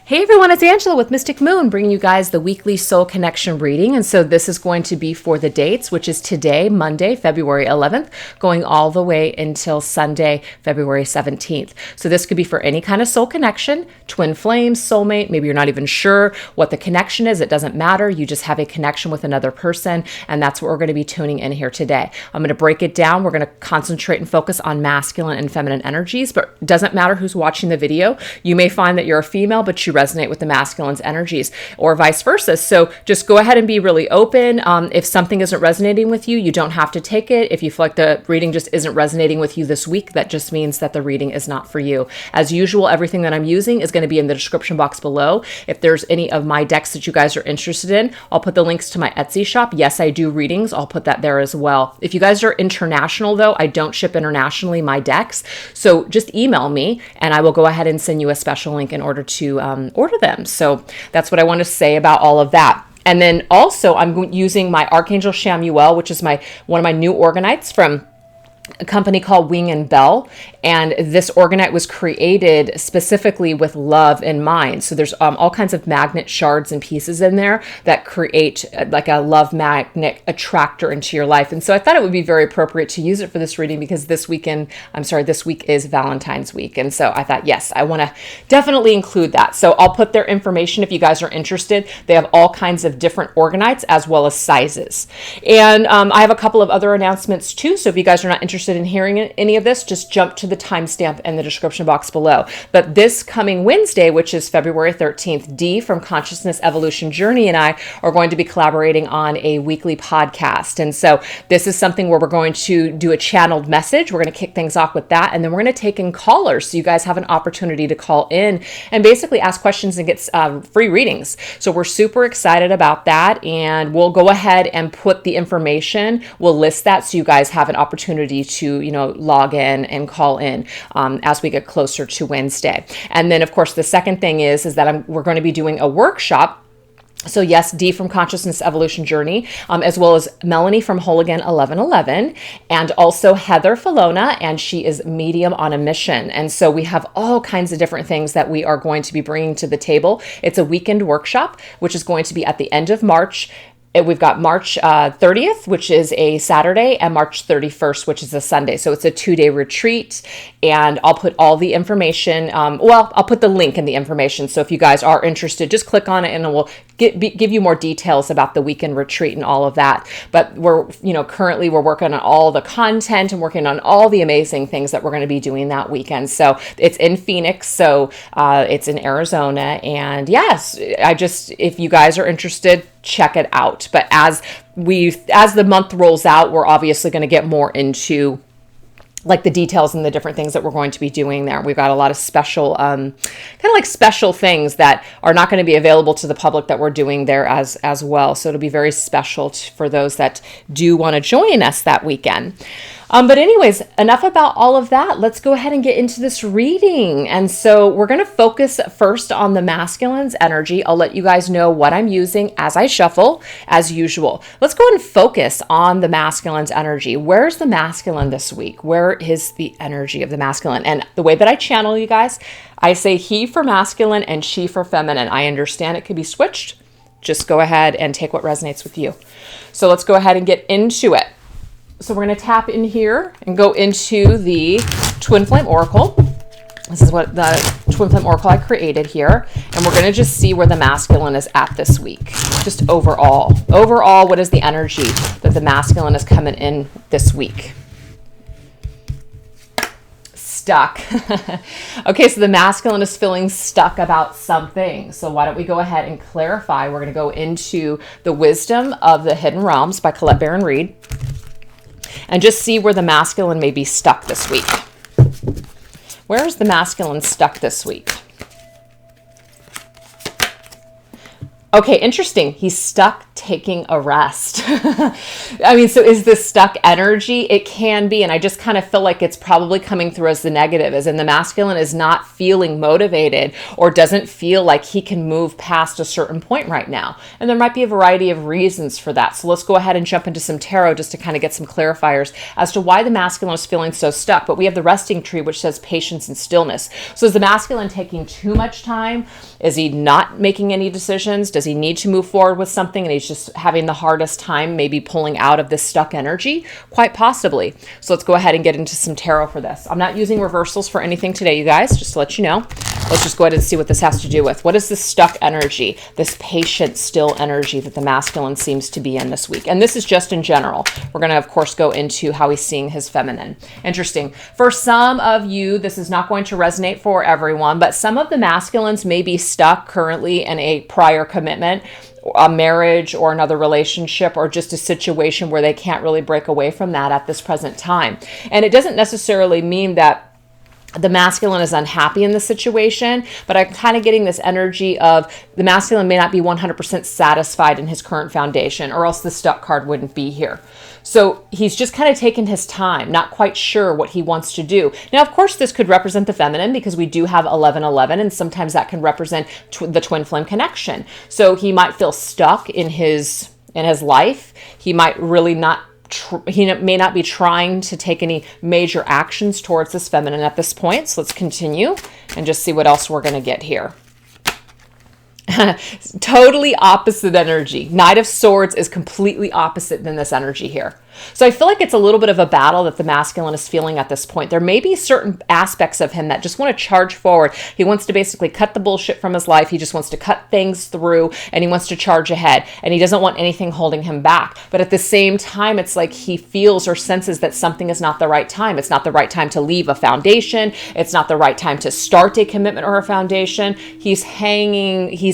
Hey everyone, it's Angela with Mystic Moon, bringing you guys the weekly soul connection reading. And so this is going to be for the dates, which is today, Monday, February 11th, going all the way until Sunday, February 17th. So this could be for any kind of soul connection, twin flames, soulmate. Maybe you're not even sure what the connection is. It doesn't matter. You just have a connection with another person. And that's what we're going to be tuning in here today. I'm going to break it down. We're going to concentrate and focus on masculine and feminine energies, but it doesn't matter who's watching the video. You may find that you're a female, but you resonate with the masculine's energies, or vice versa. So just go ahead and be really open. If something isn't resonating with you, you don't have to take it. If you feel like the reading just isn't resonating with you this week, that just means that the reading is not for you. As usual, everything that I'm using is going to be in the description box below. If there's any of my decks that you guys are interested in, I'll put the links to my Etsy shop. Yes, I do readings. I'll put that there as well. If you guys are international though, I don't ship internationally my decks. So just email me and I will go ahead and send you a special link in order to order them. So that's what I want to say about all of that. And then also I'm using my Archangel Shamuel, which is one of my new organites from a company called Wing and Bell. And this organite was created specifically with love in mind. So there's all kinds of magnet shards and pieces in there that create like a love magnet attractor into your life. And so I thought it would be very appropriate to use it for this reading because this week is Valentine's week. And so I thought, yes, I want to definitely include that. So I'll put their information if you guys are interested. They have all kinds of different organites as well as sizes. And I have a couple of other announcements too. So if you guys are not interested in hearing any of this, just jump to the timestamp in the description box below. But this coming Wednesday, which is February 13th, Dee from Consciousness Evolution Journey and I are going to be collaborating on a weekly podcast. And so this is something where we're going to do a channeled message. We're going to kick things off with that. And then we're going to take in callers. So you guys have an opportunity to call in and basically ask questions and get free readings. So we're super excited about that. And we'll go ahead and put the information. We'll list that so you guys have an opportunity to, log in and call in as we get closer to Wednesday. And then, of course, the second thing is that we're going to be doing a workshop. So yes, Dee from Consciousness Evolution Journey, as well as Melanie from Whole Again 1111, and also Heather Falona, and she is Medium on a Mission. And so we have all kinds of different things that we are going to be bringing to the table. It's a weekend workshop, which is going to be at the end of March. We've got March 30th, which is a Saturday, and March 31st, which is a Sunday. So it's a 2-day retreat, and I'll put all the information. I'll put the link in the information. So if you guys are interested, just click on it, and it will give you more details about the weekend retreat and all of that. But currently we're working on all the content and working on all the amazing things that we're going to be doing that weekend. So it's in Phoenix, so it's in Arizona, and yes, if you guys are interested, check it out. But as the month rolls out, we're obviously going to get more into like the details and the different things that we're going to be doing there. We've got a lot of special, kind of like special things that are not going to be available to the public that we're doing there as well. So it'll be very special for those that do want to join us that weekend. But anyways, enough about all of that. Let's go ahead and get into this reading. And so we're going to focus first on the masculine's energy. I'll let you guys know what I'm using as I shuffle, as usual. Let's go ahead and focus on the masculine's energy. Where's the masculine this week? Where is the energy of the masculine? And the way that I channel you guys, I say he for masculine and she for feminine. I understand it could be switched. Just go ahead and take what resonates with you. So let's go ahead and get into it. So we're going to tap in here and go into the Twin Flame Oracle. This is what the Twin Flame Oracle I created here. And we're going to just see where the masculine is at this week. Just overall. Overall, what is the energy that the masculine is coming in this week? Stuck. Okay, so the masculine is feeling stuck about something. So why don't we go ahead and clarify? We're going to go into the Wisdom of the Hidden Realms by Colette Baron Reid. And just see where the masculine may be stuck this week. Where is the masculine stuck this week? Okay, interesting. He's stuck taking a rest. I mean, so is this stuck energy? It can be. And I just kind of feel like it's probably coming through as the negative, as in the masculine is not feeling motivated or doesn't feel like he can move past a certain point right now. And there might be a variety of reasons for that. So let's go ahead and jump into some tarot just to kind of get some clarifiers as to why the masculine is feeling so stuck. But we have the resting tree, which says patience and stillness. So is the masculine taking too much time? Is he not making any decisions? Does he need to move forward with something and he's just having the hardest time maybe pulling out of this stuck energy? Quite possibly. So let's go ahead and get into some tarot for this. I'm not using reversals for anything today, you guys, just to let you know. Let's just go ahead and see what this has to do with. What is this stuck energy, this patient, still energy that the masculine seems to be in this week? And this is just in general. We're going to, of course, go into how he's seeing his feminine. Interesting. For some of you, this is not going to resonate for everyone, but some of the masculines may be stuck currently in a prior commitment, a marriage or another relationship, or just a situation where they can't really break away from that at this present time. And it doesn't necessarily mean that the masculine is unhappy in the situation, but I'm kind of getting this energy of the masculine may not be 100% satisfied in his current foundation, or else the stuck card wouldn't be here. So he's just kind of taking his time, not quite sure what he wants to do. Now, of course, this could represent the feminine because we do have 1111, and sometimes that can represent the twin flame connection. So he might feel stuck in his life. He might really not he may not be trying to take any major actions towards this feminine at this point. So let's continue and just see what else we're going to get here. Totally opposite energy. Knight of Swords is completely opposite than this energy here. So I feel like it's a little bit of a battle that the masculine is feeling at this point. There may be certain aspects of him that just want to charge forward. He wants to basically cut the bullshit from his life. He just wants to cut things through and he wants to charge ahead, and he doesn't want anything holding him back. But at the same time, it's like he feels or senses that something is not the right time. It's not the right time to leave a foundation. It's not the right time to start a commitment or a foundation. He's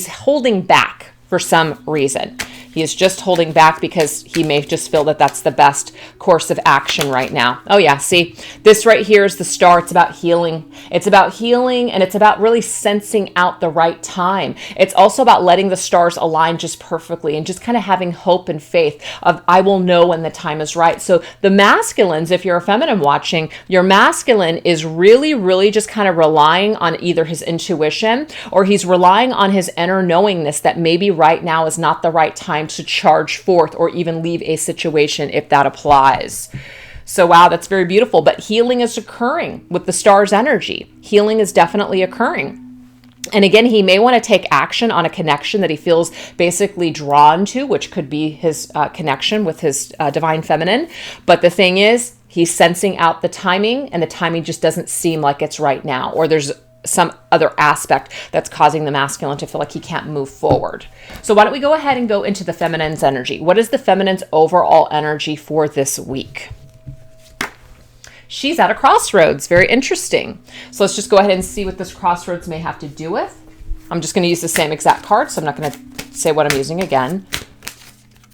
holding back for some reason. He is just holding back because he may just feel that that's the best course of action right now. Oh yeah, see, this right here is the star. It's about healing. It's about healing, and it's about really sensing out the right time. It's also about letting the stars align just perfectly and just kind of having hope and faith of, I will know when the time is right. So the masculines, if you're a feminine watching, your masculine is really, really just kind of relying on either his intuition or he's relying on his inner knowingness that maybe right now is not the right time to charge forth or even leave a situation if that applies. So wow, that's very beautiful. But healing is occurring with the star's energy. Healing is definitely occurring. And again, he may want to take action on a connection that he feels basically drawn to, which could be his connection with his divine feminine. But the thing is, he's sensing out the timing, and the timing just doesn't seem like it's right now, or there's some other aspect that's causing the masculine to feel like he can't move forward. So why don't we go ahead and go into the feminine's energy? What is the feminine's overall energy for this week? She's at a crossroads. Very interesting. So let's just go ahead and see what this crossroads may have to do with. I'm just going to use the same exact card, so I'm not going to say what I'm using again.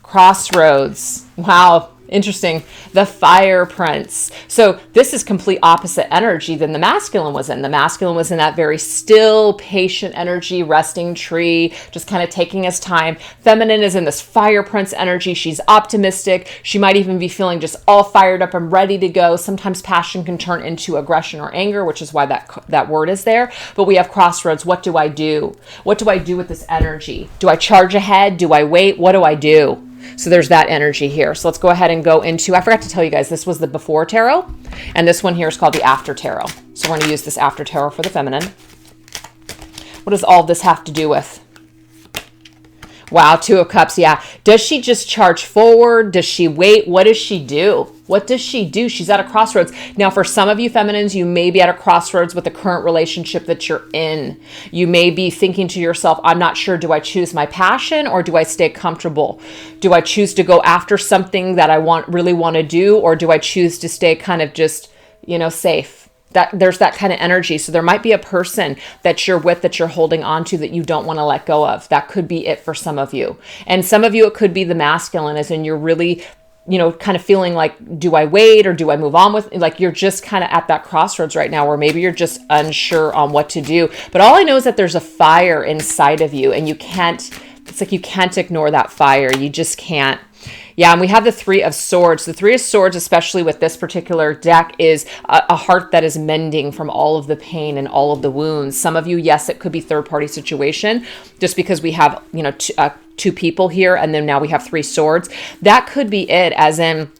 Crossroads. Wow. Interesting. The Fire Prince. So this is complete opposite energy than the masculine was in. The masculine was in that very still, patient energy, resting tree, just kind of taking his time. Feminine is in this Fire Prince energy. She's optimistic. She might even be feeling just all fired up and ready to go. Sometimes passion can turn into aggression or anger, which is why that word is there. But we have crossroads. What do I do? What do I do with this energy? Do I charge ahead? Do I wait? What do I do? So there's that energy here. So let's go ahead and go into, I forgot to tell you guys, this was the before tarot, and this one here is called the after tarot. So we're going to use this after tarot for the feminine. What does all this have to do with? Wow, Two of Cups, yeah. Does she just charge forward? Does she wait? What does she do? What does she do? She's at a crossroads. Now, for some of you feminines, you may be at a crossroads with the current relationship that you're in. You may be thinking to yourself, I'm not sure, do I choose my passion or do I stay comfortable? Do I choose to go after something that I really want to do, or do I choose to stay kind of just, safe? There's that kind of energy. So there might be a person that you're with that you're holding on to that you don't want to let go of. That could be it for some of you. And some of you, it could be the masculine, as in you're really, kind of feeling like, do I wait or do I move on with, like you're just kind of at that crossroads right now where maybe you're just unsure on what to do. But all I know is that there's a fire inside of you and you can't It's like you can't ignore that fire. You just can't. Yeah, and we have the Three of Swords. The Three of Swords, especially with this particular deck, is a heart that is mending from all of the pain and all of the wounds. Some of you, yes, it could be third-party situation, just because we have, you know, two people here, and then now we have Three Swords. That could be it, as in,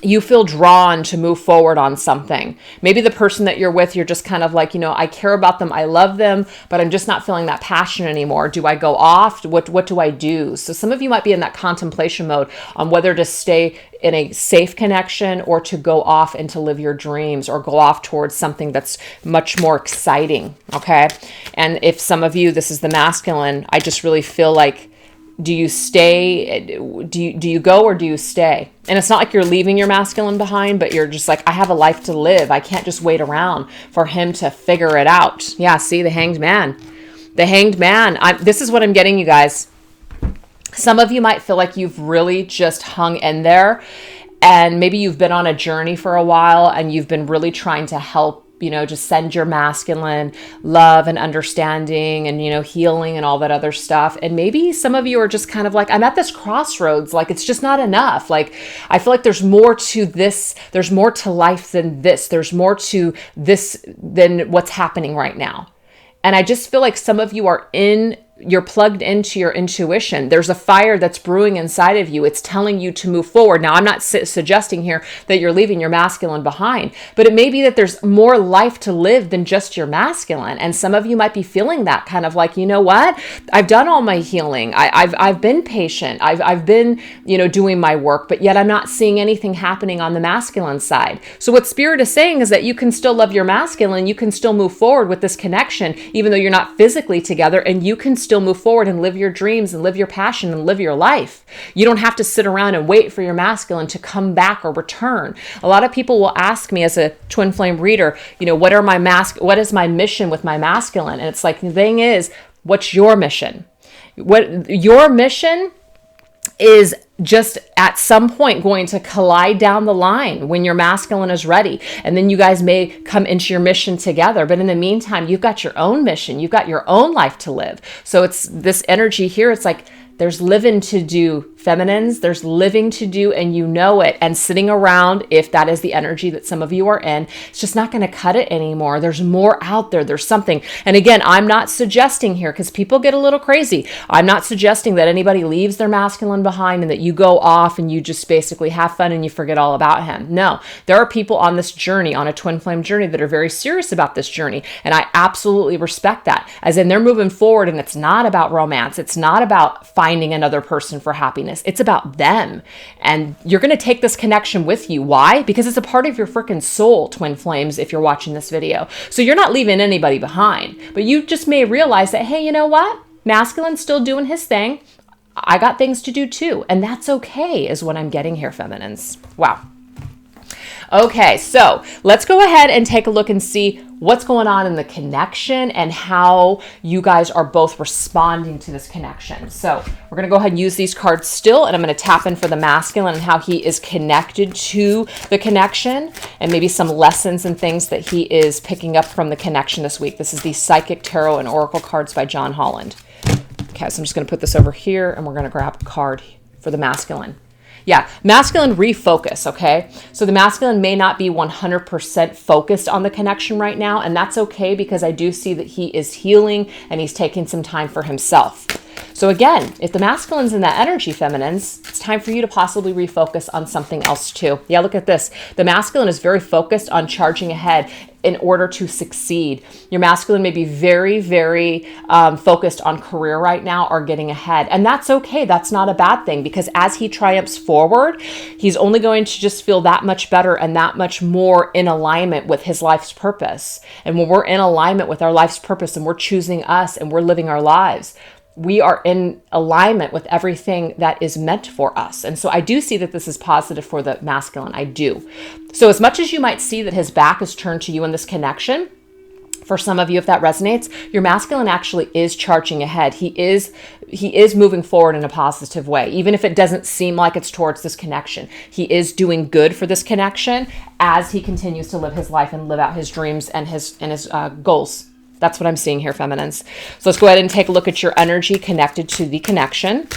you feel drawn to move forward on something. Maybe the person that you're with, you're just kind of like, you know, I care about them, I love them, but I'm just not feeling that passion anymore. Do I go off? What do I do? So some of you might be in that contemplation mode on whether to stay in a safe connection or to go off and to live your dreams or go off towards something that's much more exciting, okay? And if some of you, this is the masculine, I just really feel like, do you stay? Do you go or do you stay? And it's not like you're leaving your masculine behind, but you're just like, I have a life to live. I can't just wait around for him to figure it out. Yeah, see, the Hanged Man. The Hanged Man. This is what I'm getting, you guys. Some of you might feel like you've really just hung in there, and maybe you've been on a journey for a while and you've been really trying to help, you know, just send your masculine love and understanding and, you know, healing and all that other stuff. And maybe some of you are just kind of like, I'm at this crossroads. Like, it's just not enough. Like, I feel like there's more to this. There's more to life than this. There's more to this than what's happening right now. And I just feel like some of you you're plugged into your intuition. There's a fire that's brewing inside of you. It's telling you to move forward. Now, I'm not suggesting here that you're leaving your masculine behind, but it may be that there's more life to live than just your masculine. And some of you might be feeling that kind of like, you know what? I've done all my healing. I've been patient. I've been, you know, doing my work, but yet I'm not seeing anything happening on the masculine side. So what Spirit is saying is that you can still love your masculine. You can still move forward with this connection, even though you're not physically together, and you can still move forward and live your dreams and live your passion and live your life. You don't have to sit around and wait for your masculine to come back or return. A lot of people will ask me as a twin flame reader, you know, what is my mission with my masculine? And it's like, the thing is, what's your mission? What your mission is just at some point going to collide down the line when your masculine is ready. And then you guys may come into your mission together. But in the meantime, you've got your own mission. You've got your own life to live. So it's this energy here. It's like, there's living to do, feminines. There's living to do, and you know it. And sitting around, if that is the energy that some of you are in, it's just not going to cut it anymore. There's more out there. There's something. And again, I'm not suggesting here, because people get a little crazy. I'm not suggesting that anybody leaves their masculine behind and that you go off and you just basically have fun and you forget all about him. No, there are people on this journey, on a twin flame journey, that are very serious about this journey. And I absolutely respect that. As in, they're moving forward, and it's not about romance. It's not about finding another person for happiness. It's about them. And you're going to take this connection with you. Why? Because it's a part of your freaking soul, twin flames, if you're watching this video. So you're not leaving anybody behind, but you just may realize that, hey, you know what? Masculine's still doing his thing. I got things to do too. And that's okay, is what I'm getting here, feminines. Wow. Okay, so let's go ahead and take a look and see what's going on in the connection and how you guys are both responding to this connection. So we're going to go ahead and use these cards still, and I'm going to tap in for the masculine and how he is connected to the connection, and maybe some lessons and things that he is picking up from the connection this week. This is the Psychic Tarot and Oracle cards by John Holland. Okay, so I'm just going to put this over here, and we're going to grab a card for the masculine. Yeah, masculine refocus, okay? So the masculine may not be 100% focused on the connection right now, and that's okay, because I do see that he is healing and he's taking some time for himself. So again, if the masculine's in that energy, feminines, it's time for you to possibly refocus on something else too. Yeah, look at this. The masculine is very focused on charging ahead in order to succeed. Your masculine may be very, very focused on career right now or getting ahead. And that's okay. That's not a bad thing, because as he triumphs forward, he's only going to just feel that much better and that much more in alignment with his life's purpose. And when we're in alignment with our life's purpose and we're choosing us and we're living our lives, we are in alignment with everything that is meant for us. And so I do see that this is positive for the masculine. I do. So as much as you might see that his back is turned to you in this connection, for some of you, if that resonates, your masculine actually is charging ahead. He is moving forward in a positive way, even if it doesn't seem like it's towards this connection. He is doing good for this connection as he continues to live his life and live out his dreams and his goals. That's what I'm seeing here, feminines. So let's go ahead and take a look at your energy connected to the connection.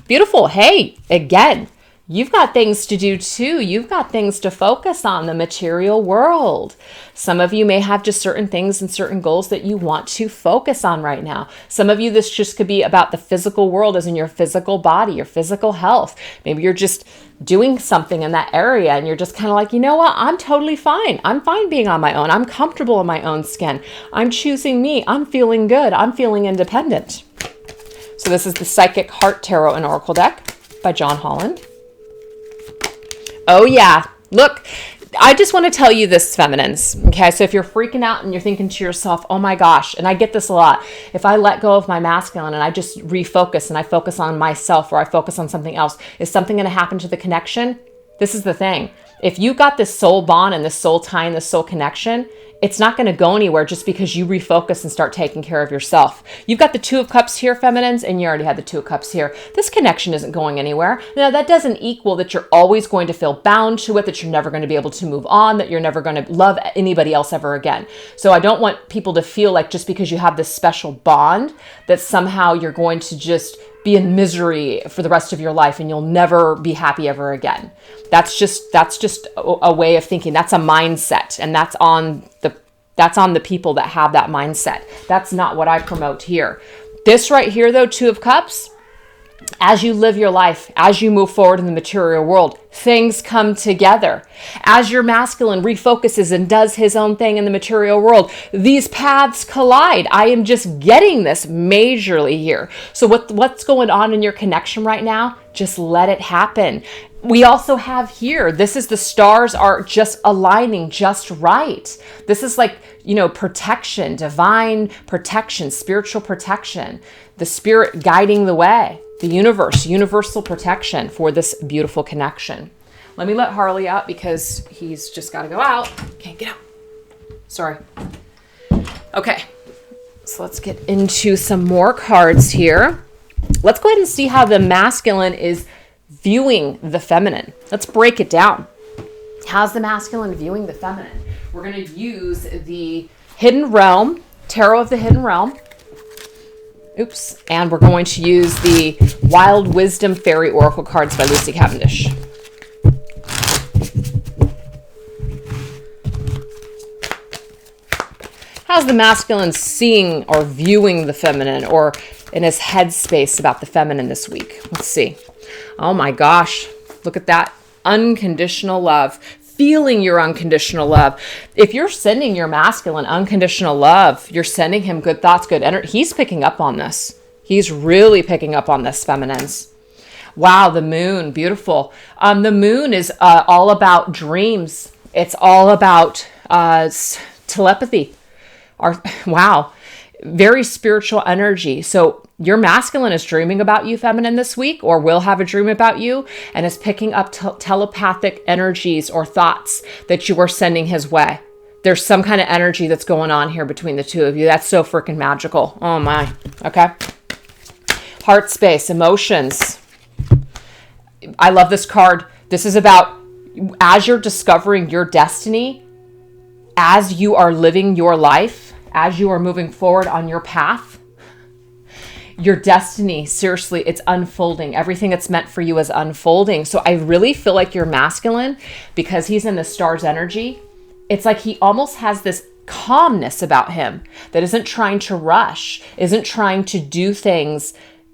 Beautiful. Hey, again, you've got things to do too. You've got things to focus on, the material world. Some of you may have just certain things and certain goals that you want to focus on right now. Some of you, this just could be about the physical world, as in your physical body, your physical health. Maybe you're just doing something in that area and you're just kind of like, you know what? I'm totally fine. I'm fine being on my own. I'm comfortable in my own skin. I'm choosing me. I'm feeling good. I'm feeling independent. So this is the Psychic Heart Tarot and Oracle deck by John Holland. Oh yeah, look, I just want to tell you this, feminines. Okay, so if you're freaking out and you're thinking to yourself, oh my gosh, and I get this a lot, if I let go of my masculine and I just refocus and I focus on myself or I focus on something else, is something going to happen to the connection? This is the thing. If you got this soul bond and this soul tie and this soul connection, it's not going to go anywhere just because you refocus and start taking care of yourself. You've got the Two of Cups here, feminines, and you already had the Two of Cups here. This connection isn't going anywhere. Now, that doesn't equal that you're always going to feel bound to it, that you're never going to be able to move on, that you're never going to love anybody else ever again. So I don't want people to feel like just because you have this special bond that somehow you're going to just be in misery for the rest of your life and you'll never be happy ever again. That's just a way of thinking. That's a mindset, and that's on the people that have that mindset. That's not what I promote here. This right here though, Two of Cups, as you live your life, as you move forward in the material world, things come together. As your masculine refocuses and does his own thing in the material world, these paths collide. I am just getting this majorly here. So what's going on in your connection right now? Just let it happen. We also have here, this is the stars are just aligning just right. This is like, protection, divine protection, spiritual protection, the spirit guiding the way. The universe, universal protection for this beautiful connection. Let me let Harley out because he's just got to go out. Okay, get out. Sorry. Okay, so let's get into some more cards here. Let's go ahead and see how the masculine is viewing the feminine. Let's break it down. How's the masculine viewing the feminine? We're going to use the Hidden Realm, Tarot of the Hidden Realm. Oops. And we're going to use the Wild Wisdom Fairy Oracle cards by Lucy Cavendish. How's the masculine seeing or viewing the feminine, or in his headspace about the feminine this week? Let's see. Oh my gosh. Look at that. Unconditional love. Feeling your unconditional love. If you're sending your masculine unconditional love, you're sending him good thoughts, good energy. He's picking up on this. He's really picking up on this, feminines. Wow, the moon, beautiful. The moon is all about dreams. It's all about telepathy. Wow, very spiritual energy. So your masculine is dreaming about you, feminine, this week, or will have a dream about you, and is picking up telepathic energies or thoughts that you are sending his way. There's some kind of energy that's going on here between the two of you. That's so freaking magical. Oh my. Okay. Heart space, emotions. I love this card. This is about as you're discovering your destiny, as you are living your life, as you are moving forward on your path, your destiny, seriously, it's unfolding. Everything that's meant for you is unfolding. So I really feel like your masculine, because he's in the star's energy, it's like he almost has this calmness about him that isn't trying to rush, isn't trying to do things,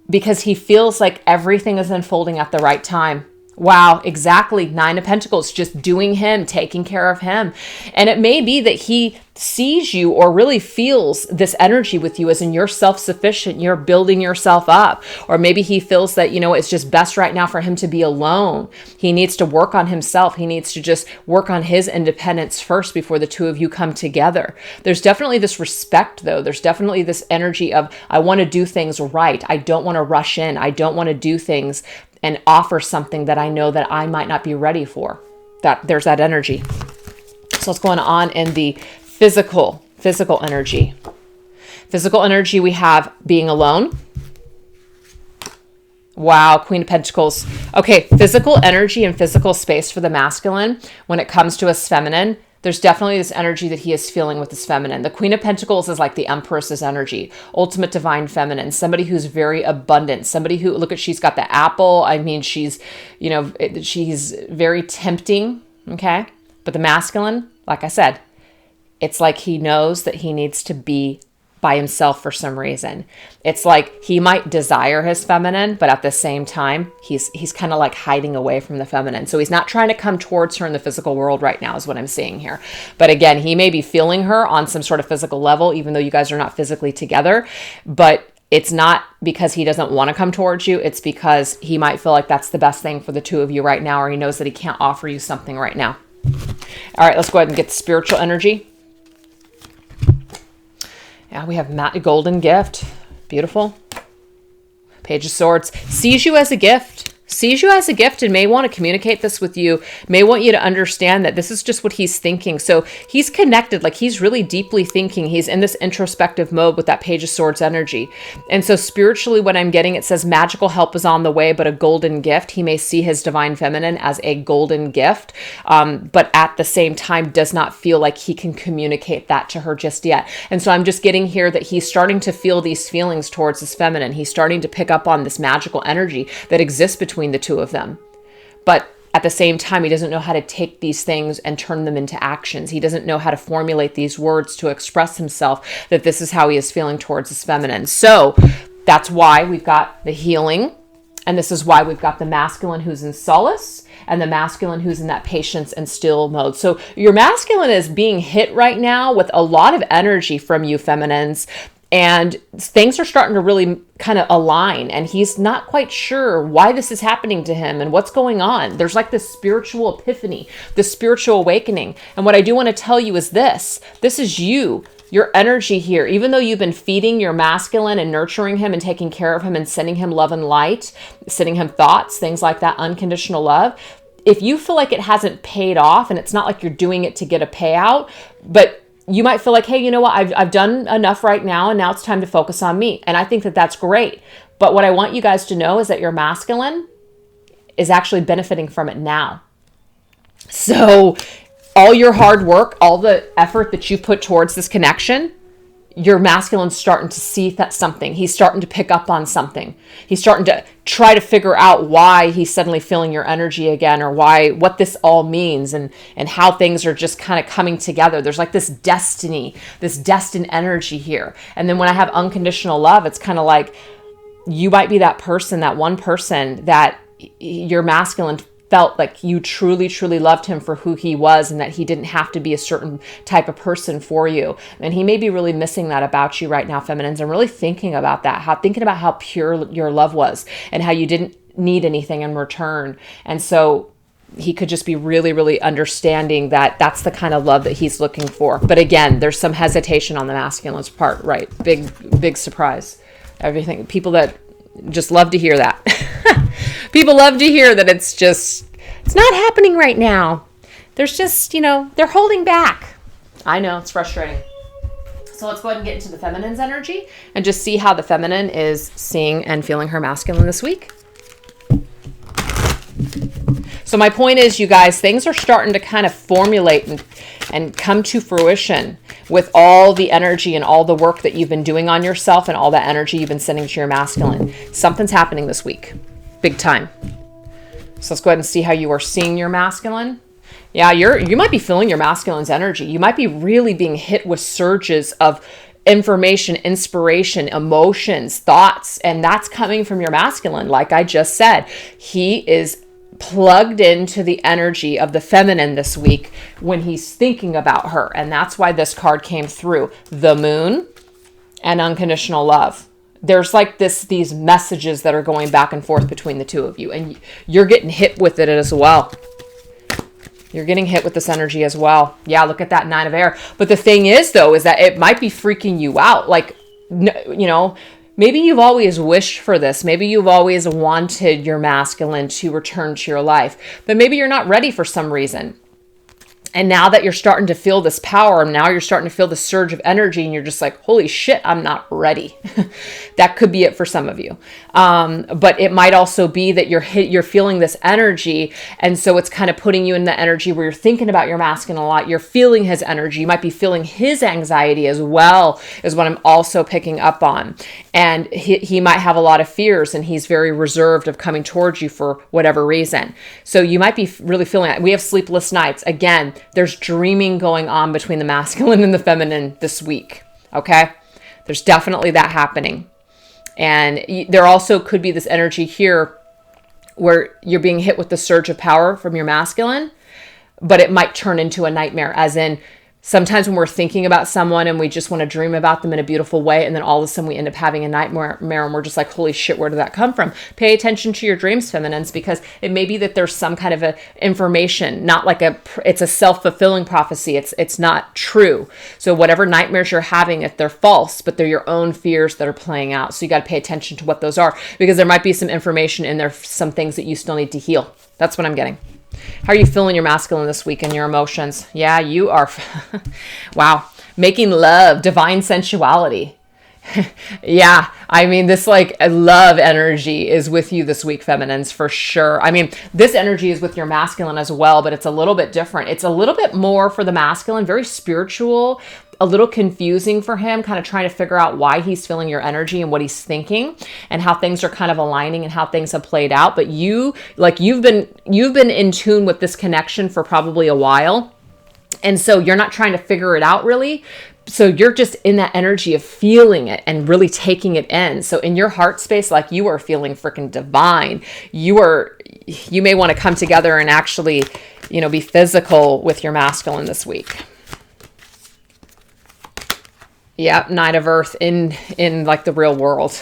because he feels like everything is unfolding at the right time. Wow, exactly. 9 of Pentacles, just doing him, taking care of him. And it may be that he sees you or really feels this energy with you as in you're self-sufficient, you're building yourself up. Or maybe he feels that, it's just best right now for him to be alone. He needs to work on himself. He needs to just work on his independence first before the two of you come together. There's definitely this respect, though. There's definitely this energy of, I want to do things right. I don't want to rush in. I don't want to do things and offer something that I know that I might not be ready for. There's that energy. So what's going on in the physical energy? Physical energy, we have being alone. Wow, Queen of Pentacles. Okay, physical energy and physical space for the masculine when it comes to us feminine. There's definitely this energy that he is feeling with his feminine. The Queen of Pentacles is like the Empress's energy, ultimate divine feminine, somebody who's very abundant, somebody who, look at, she's got the apple. I mean, she's, you know, she's very tempting, okay? But the masculine, like I said, it's like he knows that he needs to be by himself for some reason. It's like he might desire his feminine, but at the same time, he's kind of like hiding away from the feminine. So he's not trying to come towards her in the physical world right now is what I'm seeing here. But again, he may be feeling her on some sort of physical level, even though you guys are not physically together. But it's not because he doesn't want to come towards you. It's because he might feel like that's the best thing for the two of you right now, or he knows that he can't offer you something right now. All right, let's go ahead and get the spiritual energy. Yeah, we have golden gift. Beautiful. Page of Swords. Sees you as a gift. Sees you as a gift and may want to communicate this with you, may want you to understand that this is just what he's thinking. So he's connected, like he's really deeply thinking. He's in this introspective mode with that Page of Swords energy. And so spiritually, what I'm getting, it says magical help is on the way, but a golden gift. He may see his divine feminine as a golden gift, but at the same time does not feel like he can communicate that to her just yet. And so I'm just getting here that he's starting to feel these feelings towards his feminine. He's starting to pick up on this magical energy that exists between the two of them. But at the same time, he doesn't know how to take these things and turn them into actions. He doesn't know how to formulate these words to express himself, that this is how he is feeling towards his feminine. So that's why we've got the healing. And this is why we've got the masculine who's in solace and the masculine who's in that patience and still mode. So your masculine is being hit right now with a lot of energy from you feminines. And things are starting to really kind of align, and he's not quite sure why this is happening to him and what's going on. There's like this spiritual epiphany, this spiritual awakening. And what I do want to tell you is this is you, your energy here. Even though you've been feeding your masculine and nurturing him and taking care of him and sending him love and light, sending him thoughts, things like that, unconditional love. If you feel like it hasn't paid off, and it's not like you're doing it to get a payout, but you might feel like, hey, you know what? I've done enough right now, and now it's time to focus on me. And I think that that's great. But what I want you guys to know is that your masculine is actually benefiting from it now. So all your hard work, all the effort that you put towards this connection, your masculine's starting to see that something. He's starting to pick up on something. He's starting to try to figure out why he's suddenly feeling your energy again, or what this all means, and how things are just kind of coming together. There's like this destiny, this destined energy here. And then when I have unconditional love, it's kind of like you might be that person, that one person that your masculine felt like you truly, truly loved him for who he was, and that he didn't have to be a certain type of person for you. And he may be really missing that about you right now, feminines. I'm really thinking about that, thinking about how pure your love was and how you didn't need anything in return. And so he could just be really, really understanding that that's the kind of love that he's looking for. But again, there's some hesitation on the masculine's part, right? Big surprise. Everything, people that just love to hear that. People love to hear that it's not happening right now. There's just, they're holding back. I know, it's frustrating. So let's go ahead and get into the feminine's energy and just see how the feminine is seeing and feeling her masculine this week. So my point is, you guys, things are starting to kind of formulate and come to fruition with all the energy and all the work that you've been doing on yourself and all that energy you've been sending to your masculine. Something's happening this week. Big time. So let's go ahead and see how you are seeing your masculine. Yeah, you might be feeling your masculine's energy. You might be really being hit with surges of information, inspiration, emotions, thoughts, and that's coming from your masculine. Like I just said, he is plugged into the energy of the feminine this week when he's thinking about her. And that's why this card came through. The Moon and unconditional love. There's like these messages that are going back and forth between the two of you, and you're getting hit with it as well. You're getting hit with this energy as well. Yeah, look at that 9 of air. But the thing is, though, is that it might be freaking you out. Like, maybe you've always wished for this. Maybe you've always wanted your masculine to return to your life, but maybe you're not ready for some reason. And now that you're starting to feel this power, and now you're starting to feel the surge of energy, and you're just like, holy shit, I'm not ready. That could be it for some of you. But it might also be that you're feeling this energy. And so it's kind of putting you in the energy where you're thinking about your masculine a lot. You're feeling his energy. You might be feeling his anxiety as well, is what I'm also picking up on. And he might have a lot of fears, and he's very reserved of coming towards you for whatever reason. So you might be really feeling it. We have sleepless nights. Again, there's dreaming going on between the masculine and the feminine this week. Okay. There's definitely that happening. And there also could be this energy here where you're being hit with the surge of power from your masculine, but it might turn into a nightmare, as in sometimes when we're thinking about someone and we just want to dream about them in a beautiful way, and then all of a sudden we end up having a nightmare, and we're just like, holy shit, where did that come from? Pay attention to your dreams, feminines, because it may be that there's some kind of a information, not like it's a self-fulfilling prophecy. It's not true. So whatever nightmares you're having, if they're false, but they're your own fears that are playing out. So you got to pay attention to what those are, because there might be some information in there, some things that you still need to heal. That's what I'm getting. How are you feeling your masculine this week and your emotions? Yeah, you are. Wow. Making love, divine sensuality. Yeah. I mean, this like love energy is with you this week, feminines, for sure. I mean, this energy is with your masculine as well, but it's a little bit different. It's a little bit more for the masculine, very spiritual, a little confusing for him, kind of trying to figure out why he's feeling your energy and what he's thinking and how things are kind of aligning and how things have played out. But you've been in tune with this connection for probably a while. And so you're not trying to figure it out really. So you're just in that energy of feeling it and really taking it in. So in your heart space, like, you are feeling freaking divine. You may want to come together and actually, be physical with your masculine this week. Yeah, Knight of Earth in like the real world.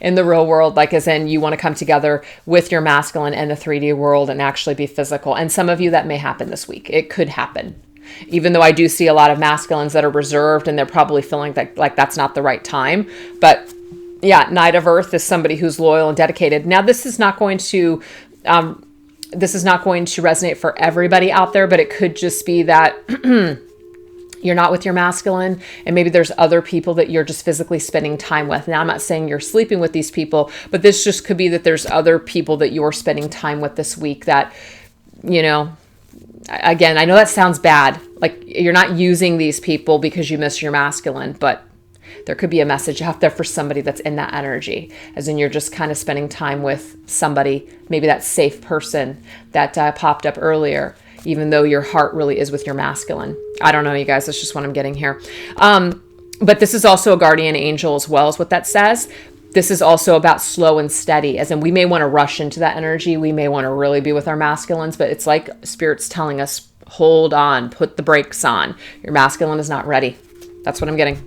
In the real world, like as in you want to come together with your masculine and the 3D world and actually be physical. And some of you, that may happen this week. It could happen. Even though I do see a lot of masculines that are reserved and they're probably feeling like that's not the right time. But yeah, Knight of Earth is somebody who's loyal and dedicated. Now, this is not going to resonate for everybody out there, but it could just be that you're not with your masculine, and maybe there's other people that you're just physically spending time with. Now, I'm not saying you're sleeping with these people, but this just could be that there's other people that you're spending time with this week that, again, I know that sounds bad. Like, you're not using these people because you miss your masculine, but there could be a message out there for somebody that's in that energy, as in you're just kind of spending time with somebody, maybe that safe person that popped up earlier, even though your heart really is with your masculine. I don't know, you guys, that's just what I'm getting here. But this is also a guardian angel as well, is what that says. This is also about slow and steady, as in we may want to rush into that energy. We may want to really be with our masculines, but it's like Spirit's telling us, hold on, put the brakes on. Your masculine is not ready. That's what I'm getting.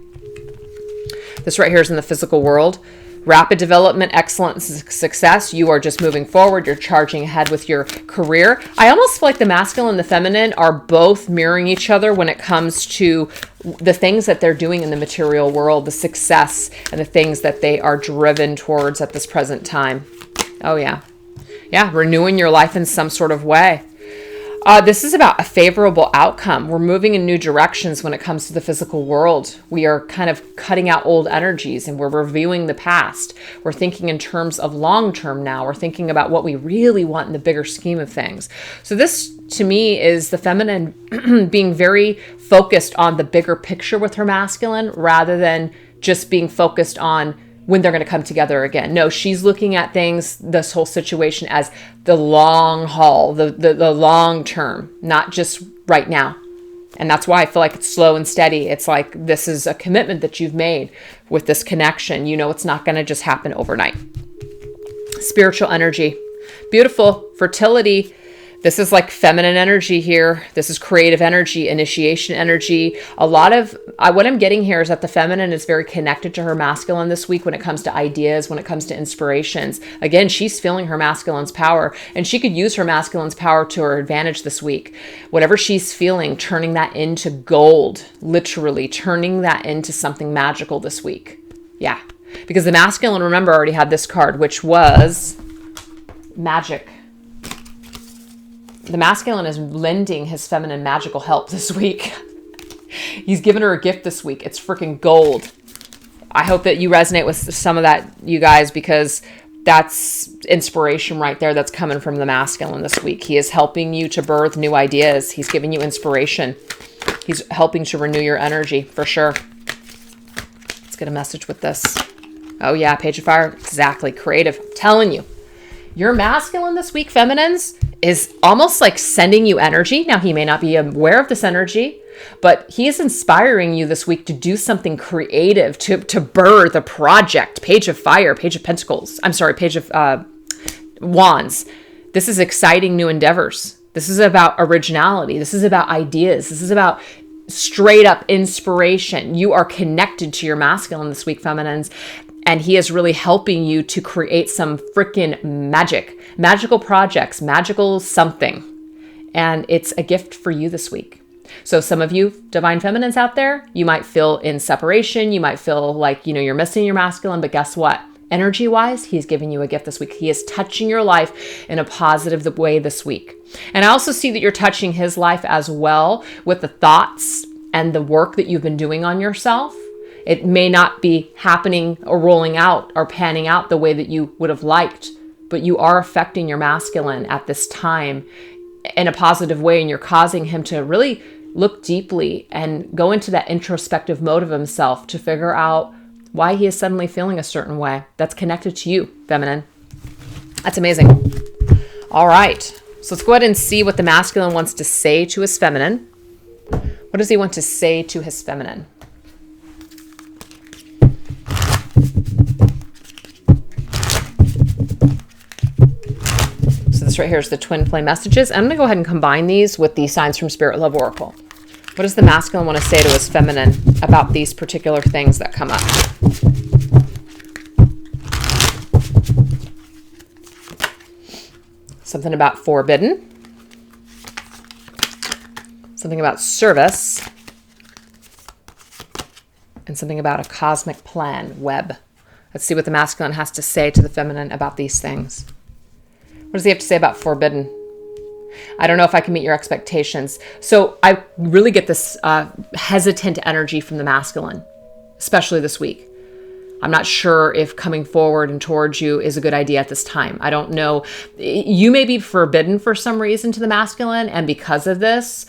This right here is in the physical world. Rapid development, excellent success. You are just moving forward. You're charging ahead with your career. I almost feel like the masculine and the feminine are both mirroring each other when it comes to the things that they're doing in the material world, the success and the things that they are driven towards at this present time. Oh, yeah. Yeah, renewing your life in some sort of way. This is about a favorable outcome. We're moving in new directions when it comes to the physical world. We are kind of cutting out old energies and we're reviewing the past. We're thinking in terms of long-term now. We're thinking about what we really want in the bigger scheme of things. So this, to me, is the feminine being very focused on the bigger picture with her masculine rather than just being focused on when they're going to come together again. No, she's looking at things, this whole situation, as the long haul, the long term, not just right now. And that's why I feel like it's slow and steady. It's like this is a commitment that you've made with this connection. It's not going to just happen overnight. Spiritual energy. Beautiful. Fertility. This is like feminine energy here. This is creative energy, initiation energy. A lot of what I'm getting here is that the feminine is very connected to her masculine this week when it comes to ideas, when it comes to inspirations. Again, she's feeling her masculine's power, and she could use her masculine's power to her advantage this week. Whatever she's feeling, turning that into gold, literally turning that into something magical this week. Yeah, because the masculine, remember, already had this card, which was magic. The masculine is lending his feminine magical help this week. He's given her a gift this week. It's freaking gold. I hope that you resonate with some of that, you guys, because that's inspiration right there that's coming from the masculine this week. He is helping you to birth new ideas. He's giving you inspiration. He's helping to renew your energy for sure. Let's get a message with this. Oh yeah, Page of Fire. Exactly. Creative. I'm telling you. Your masculine this week, feminines, is almost like sending you energy. Now, he may not be aware of this energy, but he is inspiring you this week to do something creative, to birth a project. Page of Fire, Page of Pentacles. I'm sorry, Page of Wands. This is exciting new endeavors. This is about originality. This is about ideas. This is about straight up inspiration. You are connected to your masculine this week, feminines. And he is really helping you to create some freaking magical projects, magical something. And it's a gift for you this week. So some of you divine feminines out there, you might feel in separation. You might feel like, you're missing your masculine, but guess what? Energy wise, he's giving you a gift this week. He is touching your life in a positive way this week. And I also see that you're touching his life as well with the thoughts and the work that you've been doing on yourself. It may not be happening or rolling out or panning out the way that you would have liked, but you are affecting your masculine at this time in a positive way, and you're causing him to really look deeply and go into that introspective mode of himself to figure out why he is suddenly feeling a certain way that's connected to you, feminine. That's amazing. All right, so let's go ahead and see what the masculine wants to say to his feminine. What does he want to say to his feminine? This right here is the twin flame messages. I'm going to go ahead and combine these with the signs from Spirit Love Oracle. What does the masculine want to say to his feminine about these particular things that come up? Something about forbidden. Something about service. And something about a cosmic plan, web. Let's see what the masculine has to say to the feminine about these things. What does he have to say about forbidden? I don't know if I can meet your expectations. So I really get this hesitant energy from the masculine, especially this week. I'm not sure if coming forward and towards you is a good idea at this time. I don't know. You may be forbidden for some reason to the masculine, and because of this,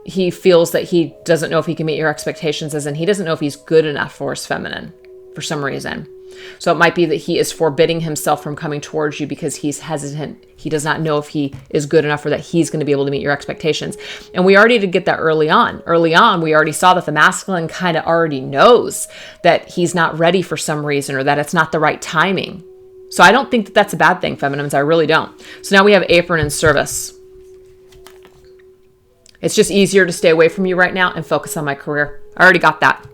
he feels that he doesn't know if he can meet your expectations, as in he doesn't know if he's good enough for his feminine for some reason. So it might be that he is forbidding himself from coming towards you because he's hesitant. He does not know if he is good enough or that he's going to be able to meet your expectations. And we already did get that early on. Early on, we already saw that the masculine kind of already knows that he's not ready for some reason or that it's not the right timing. So I don't think that that's a bad thing, feminines. I really don't. So now we have apron and service. It's just easier to stay away from you right now and focus on my career. I already got that.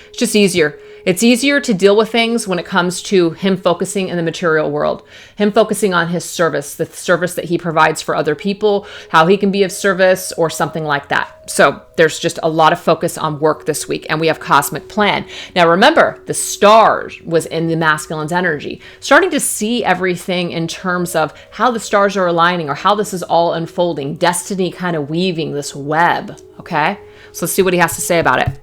It's just easier. It's easier to deal with things when it comes to him focusing in the material world, him focusing on his service, the service that he provides for other people, how he can be of service or something like that. So there's just a lot of focus on work this week, and we have cosmic plan. Now remember, the stars was in the masculine's energy, starting to see everything in terms of how the stars are aligning or how this is all unfolding, destiny kind of weaving this web. Okay, so let's see what he has to say about it.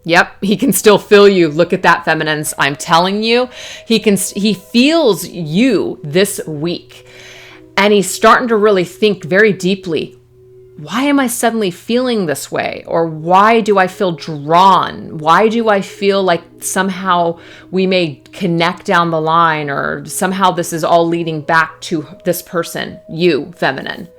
Yep, he can still feel you. Look at that, feminines. I'm telling you, he feels you this week. And he's starting to really think very deeply, why am I suddenly feeling this way? Or why do I feel drawn? Why do I feel like somehow we may connect down the line, or somehow this is all leading back to this person, you, feminine?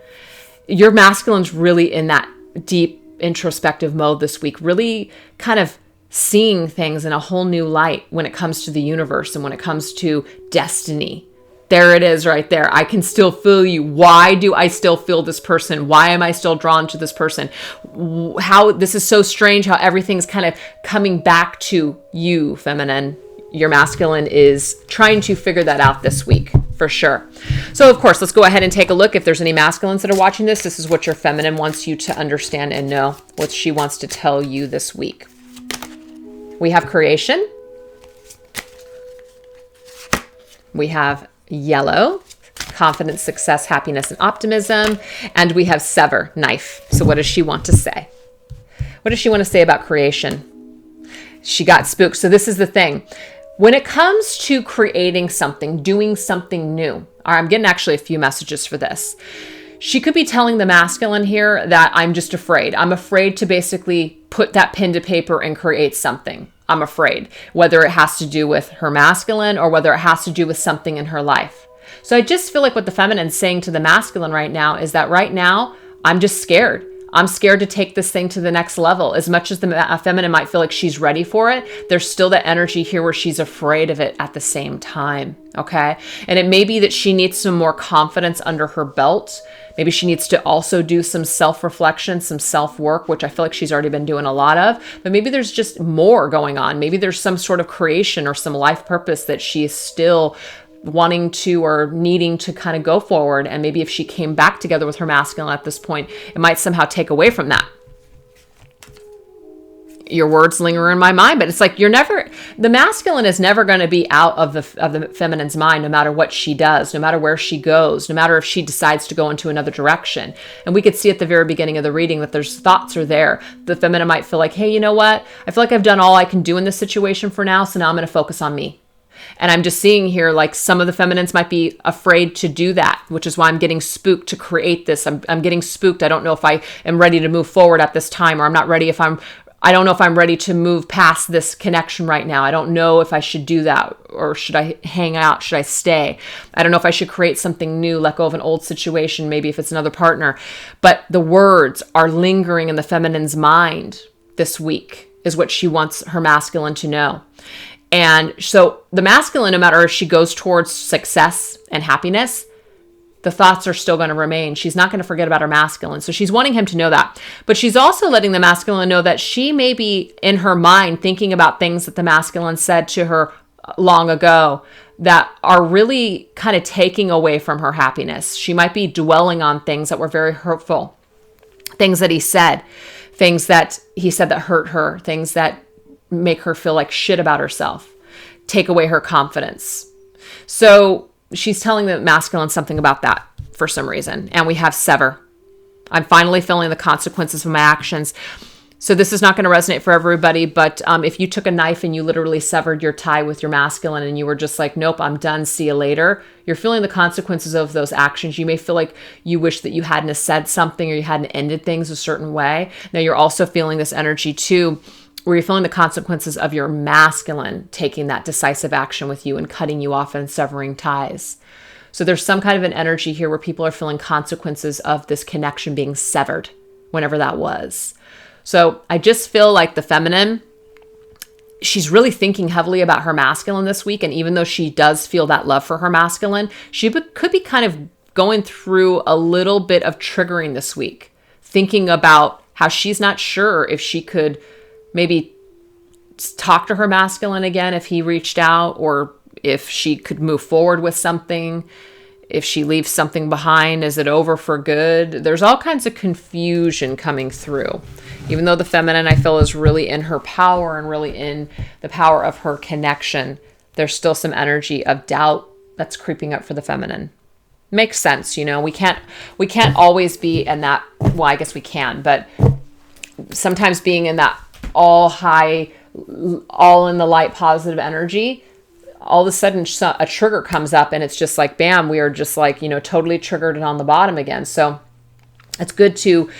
Your masculine's really in that deep introspective mode this week, really kind of seeing things in a whole new light when it comes to the universe and when it comes to destiny. There it is right there. I can still feel you. Why do I still feel this person? Why am I still drawn to this person? How this is so strange how everything's kind of coming back to you, feminine. Your masculine is trying to figure that out this week for sure. So of course, let's go ahead and take a look. If there's any masculines that are watching this, this is what your feminine wants you to understand and know, what she wants to tell you this week. We have creation. We have yellow. confidence, success, happiness, and optimism. And we have sever, knife. So what does she want to say? What does she want to say about creation? She got spooked. So this is the thing. When it comes to creating something, doing something new, I'm getting actually a few messages for this. She could be telling the masculine here that I'm just afraid. I'm afraid to basically put that pen to paper and create something. I'm afraid, whether it has to do with her masculine or whether it has to do with something in her life. So I just feel like what the feminine's saying to the masculine right now is that right now, I'm just scared. I'm scared to take this thing to the next level. As much as the feminine might feel like she's ready for it, there's still that energy here where she's afraid of it at the same time, okay? And it may be that she needs some more confidence under her belt. Maybe she needs to also do some self-reflection, some self-work, which I feel like she's already been doing a lot of. But maybe there's just more going on. Maybe there's some sort of creation or some life purpose that she is still wanting to or needing to kind of go forward. And maybe if she came back together with her masculine at this point, it might somehow take away from that. Your words linger in my mind, but it's like the masculine is never going to be out of the feminine's mind, no matter what she does, no matter where she goes, no matter if she decides to go into another direction. And we could see at the very beginning of the reading that there's thoughts are there. The feminine might feel like, hey, you know what? I feel like I've done all I can do in this situation for now. So now I'm going to focus on me. And I'm just seeing here, like some of the feminines might be afraid to do that, which is why I'm getting spooked to create this. I'm getting spooked. I don't know if I am ready to move forward at this time, or I'm not ready I don't know if I'm ready to move past this connection right now. I don't know if I should do that, or should I hang out? Should I stay? I don't know if I should create something new, let go of an old situation, maybe if it's another partner. But the words are lingering in the feminine's mind this week is what she wants her masculine to know. And so the masculine, no matter if she goes towards success and happiness, the thoughts are still going to remain. She's not going to forget about her masculine. So she's wanting him to know that. But she's also letting the masculine know that she may be in her mind thinking about things that the masculine said to her long ago that are really kind of taking away from her happiness. She might be dwelling on things that were very hurtful, things that he said that hurt her, things that make her feel like shit about herself, take away her confidence. So she's telling the masculine something about that for some reason. And we have sever. I'm finally feeling the consequences of my actions. So this is not going to resonate for everybody, but if you took a knife and you literally severed your tie with your masculine and you were just like, nope, I'm done, see you later, you're feeling the consequences of those actions. You may feel like you wish that you hadn't said something or you hadn't ended things a certain way. Now you're also feeling this energy too, where you're feeling the consequences of your masculine taking that decisive action with you and cutting you off and severing ties. So there's some kind of an energy here where people are feeling consequences of this connection being severed, whenever that was. So I just feel like the feminine, she's really thinking heavily about her masculine this week. And even though she does feel that love for her masculine, she could be kind of going through a little bit of triggering this week, thinking about how she's not sure if she could maybe talk to her masculine again if he reached out, or if she could move forward with something, if she leaves something behind, is it over for good? There's all kinds of confusion coming through. Even though the feminine, I feel, is really in her power and really in the power of her connection, there's still some energy of doubt that's creeping up for the feminine. Makes sense, you know, we can't always be in that, well, I guess we can, but sometimes being in that all high, all in the light, positive energy, all of a sudden a trigger comes up and it's just like, bam, we are just like, you know, totally triggered and on the bottom again. So it's good to,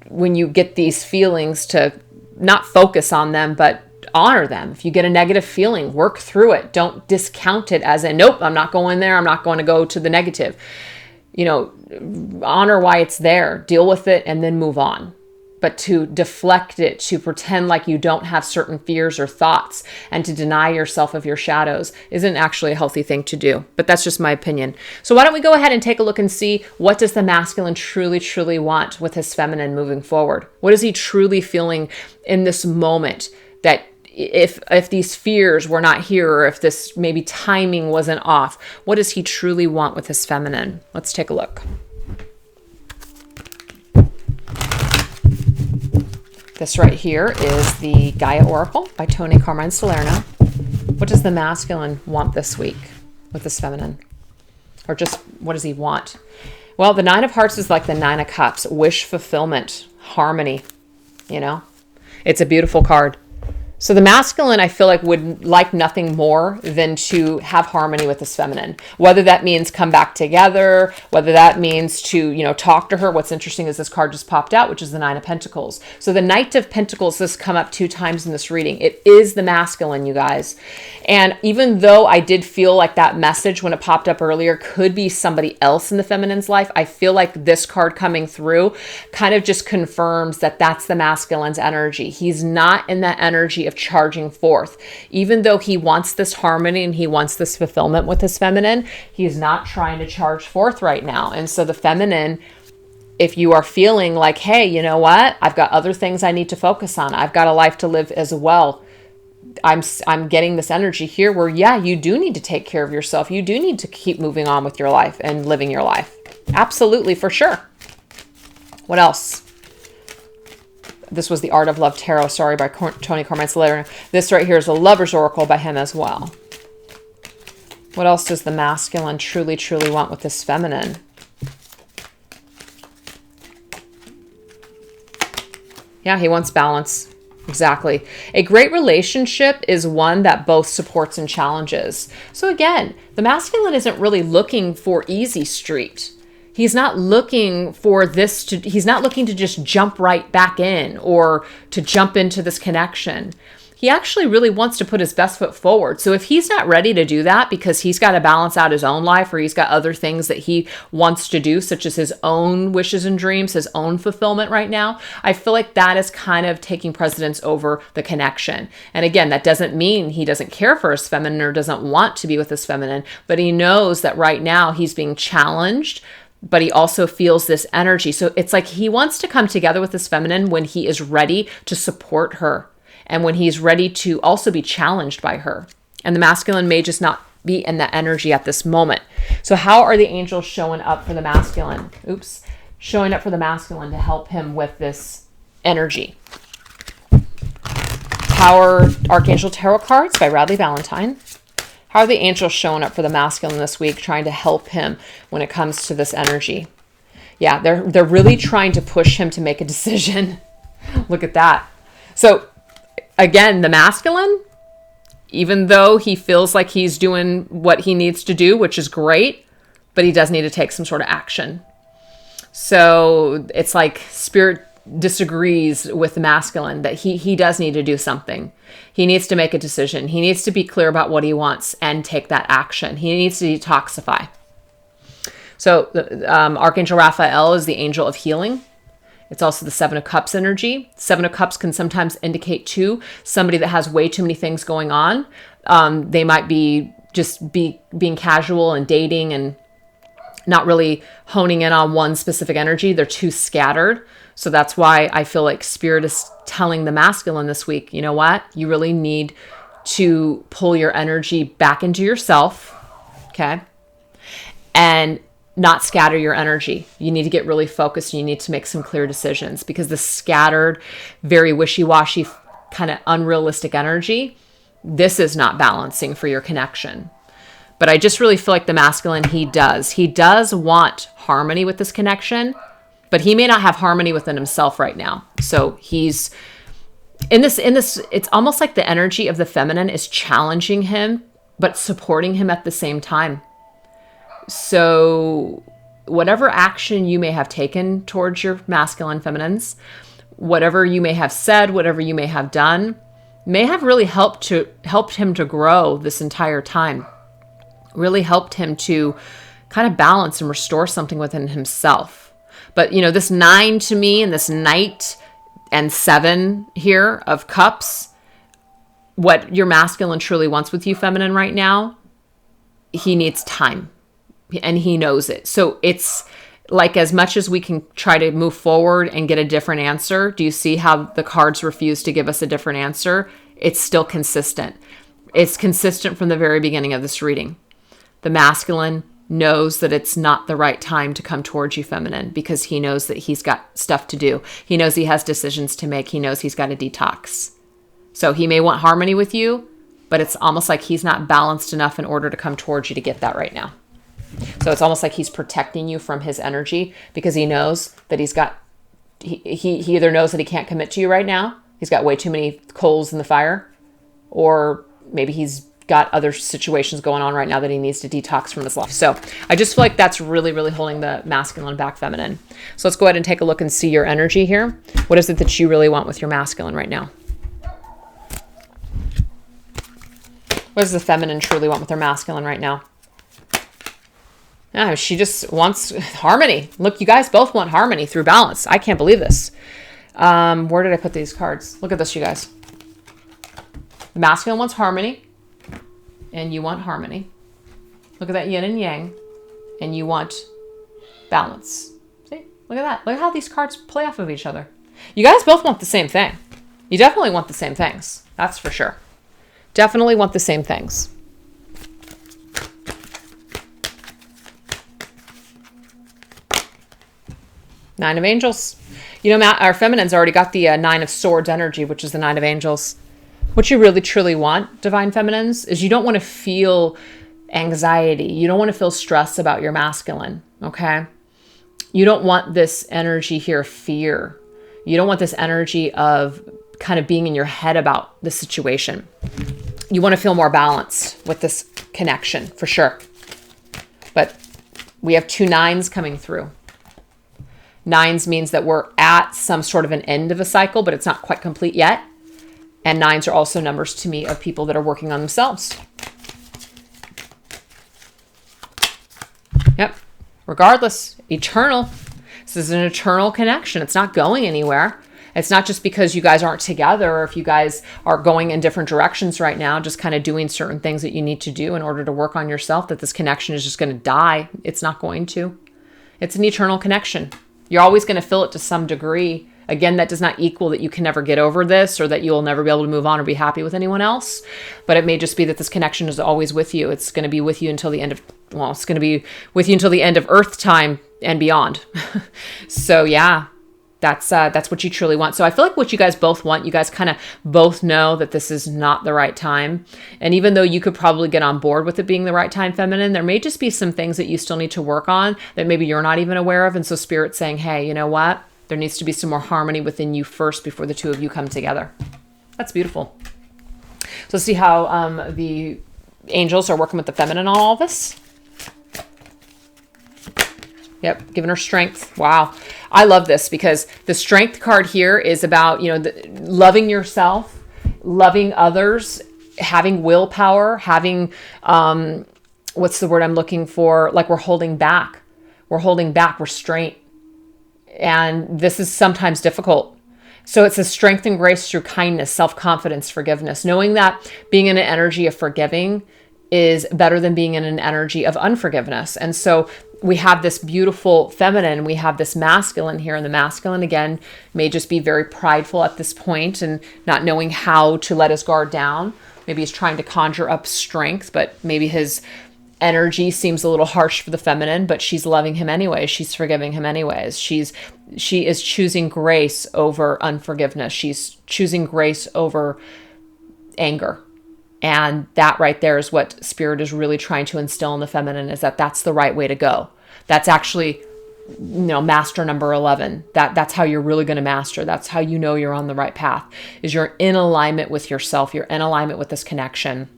when you get these feelings, to not focus on them, but honor them. If you get a negative feeling, work through it. Don't discount it as in, nope, I'm not going there. I'm not going to go to the negative. You know, honor why it's there, deal with it, and then move on. But to deflect it, to pretend like you don't have certain fears or thoughts, and to deny yourself of your shadows isn't actually a healthy thing to do. But that's just my opinion. So why don't we go ahead and take a look and see, what does the masculine truly, truly want with his feminine moving forward? What is he truly feeling in this moment, that if these fears were not here, or if this maybe timing wasn't off, what does he truly want with his feminine? Let's take a look. This right here is the Gaia Oracle by Tony Carmine Salerno. What does the masculine want this week with this feminine? Or just, what does he want? Well, the Nine of Hearts is like the Nine of Cups, wish fulfillment, harmony, you know? It's a beautiful card. So the masculine, I feel like, would like nothing more than to have harmony with this feminine. Whether that means come back together, whether that means to, you know, talk to her. What's interesting is this card just popped out, which is the Nine of Pentacles. So the Knight of Pentacles has come up 2 times in this reading. It is the masculine, you guys. And even though I did feel like that message when it popped up earlier could be somebody else in the feminine's life, I feel like this card coming through kind of just confirms that that's the masculine's energy. He's not in that energy of charging forth. Even though he wants this harmony and he wants this fulfillment with his feminine, he's not trying to charge forth right now. And so the feminine, if you are feeling like, hey, you know what? I've got other things I need to focus on. I've got a life to live as well. I'm getting this energy here where, yeah, you do need to take care of yourself. You do need to keep moving on with your life and living your life. Absolutely, for sure. What else? This was the Art of Love Tarot, sorry, by Tony Cormans-Later. This right here is a Lover's Oracle by him as well. What else does the masculine truly, truly want with this feminine? Yeah, he wants balance. Exactly. A great relationship is one that both supports and challenges. So again, the masculine isn't really looking for easy street. He's not looking for this to, he's not looking to just jump right back in or to jump into this connection. He actually really wants to put his best foot forward. So if he's not ready to do that because he's got to balance out his own life or he's got other things that he wants to do, such as his own wishes and dreams, his own fulfillment right now, I feel like that is kind of taking precedence over the connection. And again, that doesn't mean he doesn't care for his feminine or doesn't want to be with his feminine, but he knows that right now he's being challenged, but he also feels this energy. So it's like he wants to come together with his feminine when he is ready to support her and when he's ready to also be challenged by her. And the masculine may just not be in that energy at this moment. So how are the angels showing up for the masculine? Showing up for the masculine to help him with this energy. Power Archangel Tarot cards by Radleigh Valentine. How are the angels showing up for the masculine this week, trying to help him when it comes to this energy? Yeah, they're really trying to push him to make a decision. Look at that. So again, the masculine, even though he feels like he's doing what he needs to do, which is great, but he does need to take some sort of action. So it's like spirit disagrees with the masculine, that he does need to do something. He needs to make a decision. He needs to be clear about what he wants and take that action. He needs to detoxify. So Archangel Raphael is the angel of healing. It's also the Seven of Cups energy. Seven of Cups can sometimes indicate too somebody that has way too many things going on. They might be being casual and dating and not really honing in on one specific energy. They're too scattered. So that's why I feel like Spirit is telling the masculine this week, you know what? You really need to pull your energy back into yourself, okay? And not scatter your energy. You need to get really focused. You need to make some clear decisions, because the scattered, very wishy-washy, kind of unrealistic energy, this is not balancing for your connection. But I just really feel like the masculine, he does want harmony with this connection, but he may not have harmony within himself right now. So he's in this, it's almost like the energy of the feminine is challenging him, but supporting him at the same time. So whatever action you may have taken towards your masculine feminines, whatever you may have said, whatever you may have done, may have really helped him to grow this entire time. Really helped him to kind of balance and restore something within himself. But, you know, this 9 to me and this Knight and 7 here of Cups, what your masculine truly wants with you, feminine, right now, he needs time. And he knows it. So it's like, as much as we can try to move forward and get a different answer, do you see how the cards refuse to give us a different answer? It's still consistent. It's consistent from the very beginning of this reading. The masculine knows that it's not the right time to come towards you, feminine, because he knows that he's got stuff to do. He knows he has decisions to make. He knows he's got to detox. So he may want harmony with you, but it's almost like he's not balanced enough in order to come towards you to get that right now. So it's almost like he's protecting you from his energy because he knows that he either knows that he can't commit to you right now. He's got way too many coals in the fire, or maybe he's got other situations going on right now that he needs to detox from his life. So I just feel like that's really, really holding the masculine back, feminine. So let's go ahead and take a look and see your energy here. What is it that you really want with your masculine right now? What does the feminine truly want with their masculine right now? No, she just wants harmony. Look, you guys both want harmony through balance. I can't believe this. Where did I put these cards? Look at this, you guys. The masculine wants harmony, and you want harmony. Look at that yin and yang, and you want balance. See? Look at that. Look at how these cards play off of each other. You guys both want the same thing. You definitely want the same things. That's for sure. Definitely want the same things. Nine of Angels. You know, our feminine's already got the Nine of Swords energy, which is the Nine of Angels. What you really, truly want, Divine Feminines, is you don't want to feel anxiety. You don't want to feel stress about your masculine, okay? You don't want this energy here, fear. You don't want this energy of kind of being in your head about the situation. You want to feel more balanced with this connection, for sure. But we have two nines coming through. Nines means that we're at some sort of an end of a cycle, but it's not quite complete yet. And nines are also numbers to me of people that are working on themselves. Yep. Regardless, eternal. This is an eternal connection. It's not going anywhere. It's not just because you guys aren't together, or if you guys are going in different directions right now, just kind of doing certain things that you need to do in order to work on yourself, that this connection is just going to die. It's not going to. It's an eternal connection. You're always going to feel it to some degree. Again, that does not equal that you can never get over this or that you'll never be able to move on or be happy with anyone else. But it may just be that this connection is always with you. It's going to be with you until the end of, well, it's going to be with you until the end of Earth time and beyond. So yeah, that's what you truly want. So I feel like what you guys both want, you guys kind of both know that this is not the right time. And even though you could probably get on board with it being the right time, feminine, there may just be some things that you still need to work on that maybe you're not even aware of. And so Spirit's saying, hey, you know what? There needs to be some more harmony within you first before the two of you come together. That's beautiful. So let's see how the angels are working with the feminine on all this. Yep, giving her strength. Wow. I love this because the strength card here is about, you know, loving yourself, loving others, having willpower, having, what's the word I'm looking for? Like we're holding back. We're holding back restraint. And this is sometimes difficult. So it's a strength and grace through kindness, self-confidence, forgiveness, knowing that being in an energy of forgiving is better than being in an energy of unforgiveness. And so we have this beautiful feminine, we have this masculine here, and the masculine, again, may just be very prideful at this point and not knowing how to let his guard down. Maybe he's trying to conjure up strength, but maybe his energy seems a little harsh for the feminine, but she's loving him anyways. She's forgiving him anyways. She is choosing grace over unforgiveness. She's choosing grace over anger. And that right there is what Spirit is really trying to instill in the feminine, is that that's the right way to go. That's actually, you know, master number 11. That's how you're really going to master. That's how you know you're on the right path, is you're in alignment with yourself. You're in alignment with this connection.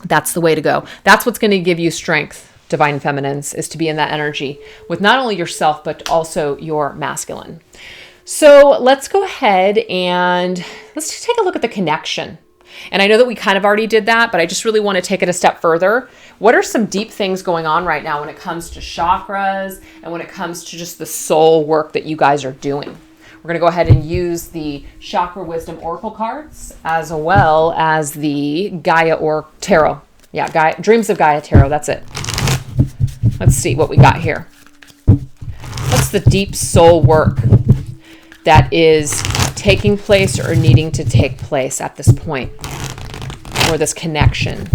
That's the way to go. That's what's going to give you strength, Divine Feminines, is to be in that energy with not only yourself, but also your masculine. So let's go ahead and let's just take a look at the connection. And I know that we kind of already did that, but I just really want to take it a step further. What are some deep things going on right now when it comes to chakras and when it comes to just the soul work that you guys are doing? We're going to go ahead and use the Chakra Wisdom Oracle cards as well as the Gaia or Tarot. Yeah, Gaia, Dreams of Gaia Tarot. That's it. Let's see what we got here. What's the deep soul work that is taking place or needing to take place at this point, or this connection?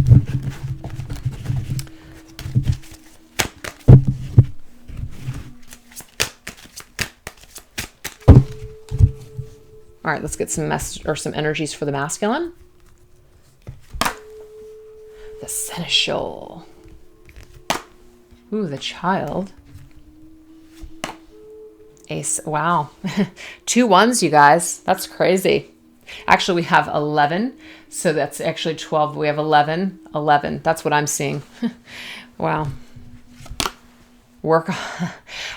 All right, let's get some some energies for the masculine. The Seneschal. Ooh, the Child. Ace. Wow. 2 1s, you guys. That's crazy. Actually, we have 11. So that's actually 12. We have 11. 11. That's what I'm seeing. Wow. Work.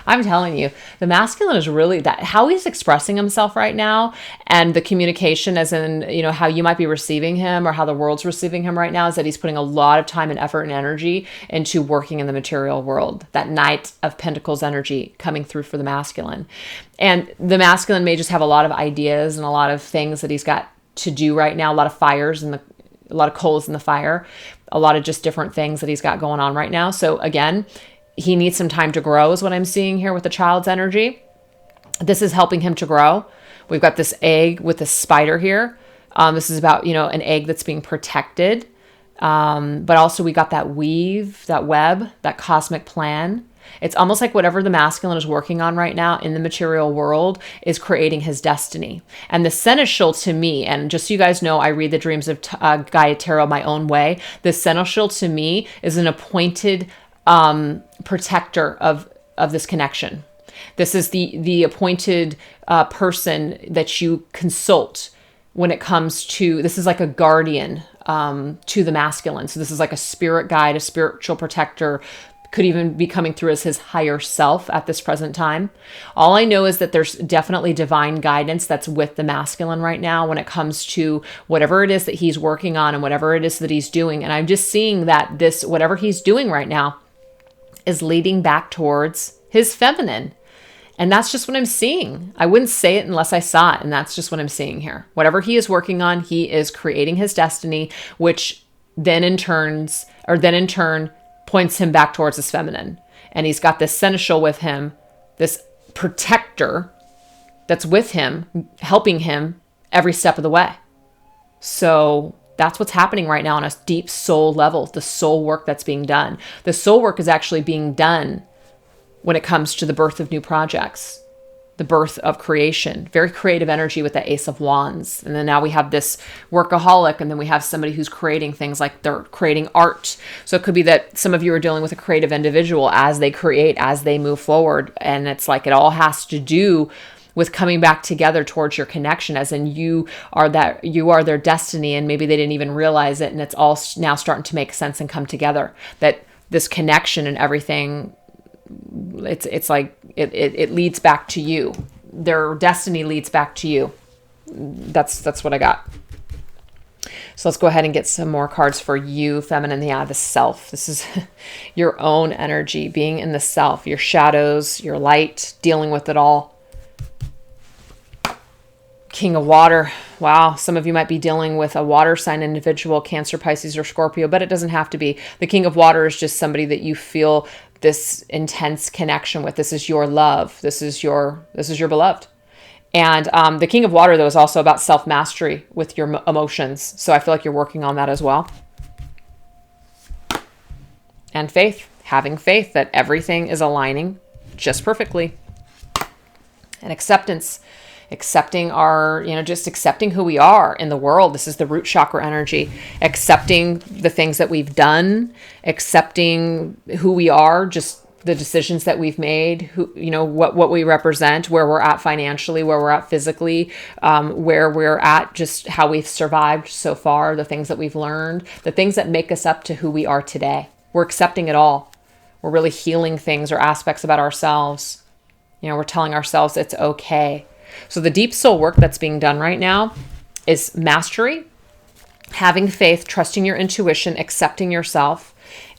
I'm telling you, the masculine is really that how he's expressing himself right now, and the communication as in, how you might be receiving him or how the world's receiving him right now, is that he's putting a lot of time and effort and energy into working in the material world. That Knight of Pentacles energy coming through for the masculine. And the masculine may just have a lot of ideas and a lot of things that he's got to do right now, a lot of fires and a lot of coals in the fire, a lot of just different things that he's got going on right now. So again, he needs some time to grow is what I'm seeing here with the Child's energy. This is helping him to grow. We've got this egg with the spider here. This is about, an egg that's being protected. But also we got that weave, that web, that cosmic plan. It's almost like whatever the masculine is working on right now in the material world is creating his destiny. And the seneschal to me, and just so you guys know, I read the dreams of Gaia Tarot my own way. The seneschal to me is an appointed protector of this connection. This is the appointed person that you consult when it comes to, this is like a guardian to the masculine. So this is like a spirit guide, a spiritual protector, could even be coming through as his higher self at this present time. All I know is that there's definitely divine guidance that's with the masculine right now when it comes to whatever it is that he's working on and whatever it is that he's doing. And I'm just seeing that this, whatever he's doing right now, is leading back towards his feminine. And that's just what I'm seeing. I wouldn't say it unless I saw it. And that's just what I'm seeing here. Whatever he is working on, he is creating his destiny, which then in turn points him back towards his feminine. And he's got this seneschal with him, this protector that's with him, helping him every step of the way. So that's what's happening right now on a deep soul level, the soul work that's being done. The soul work is actually being done when it comes to the birth of new projects, the birth of creation. Very creative energy with the Ace of Wands. And then now we have this workaholic, and then we have somebody who's creating things like they're creating art. So it could be that some of you are dealing with a creative individual as they create, as they move forward. And it's like it all has to do with coming back together towards your connection, as in you are their destiny, and maybe they didn't even realize it, and it's all now starting to make sense and come together. That this connection and everything, it's like it leads back to you. Their destiny leads back to you. That's what I got. So let's go ahead and get some more cards for you, feminine. Yeah, the self. This is your own energy, being in the self, your shadows, your light, dealing with it all. King of Water. Wow. Some of you might be dealing with a water sign individual, Cancer, Pisces, or Scorpio, but it doesn't have to be. The King of Water is just somebody that you feel this intense connection with. This is your love. This is your beloved. And the King of Water, though, is also about self-mastery with your emotions. So I feel like you're working on that as well. And faith. Having faith that everything is aligning just perfectly. And acceptance. Accepting just accepting who we are in the world. This is the root chakra energy. Accepting the things that we've done, accepting who we are, just the decisions that we've made, what we represent, where we're at financially, where we're at physically, where we're at, just how we've survived so far, the things that we've learned, the things that make us up to who we are today. We're accepting it all. We're really healing things or aspects about ourselves. We're telling ourselves it's okay. So the deep soul work that's being done right now is mastery, having faith, trusting your intuition, accepting yourself.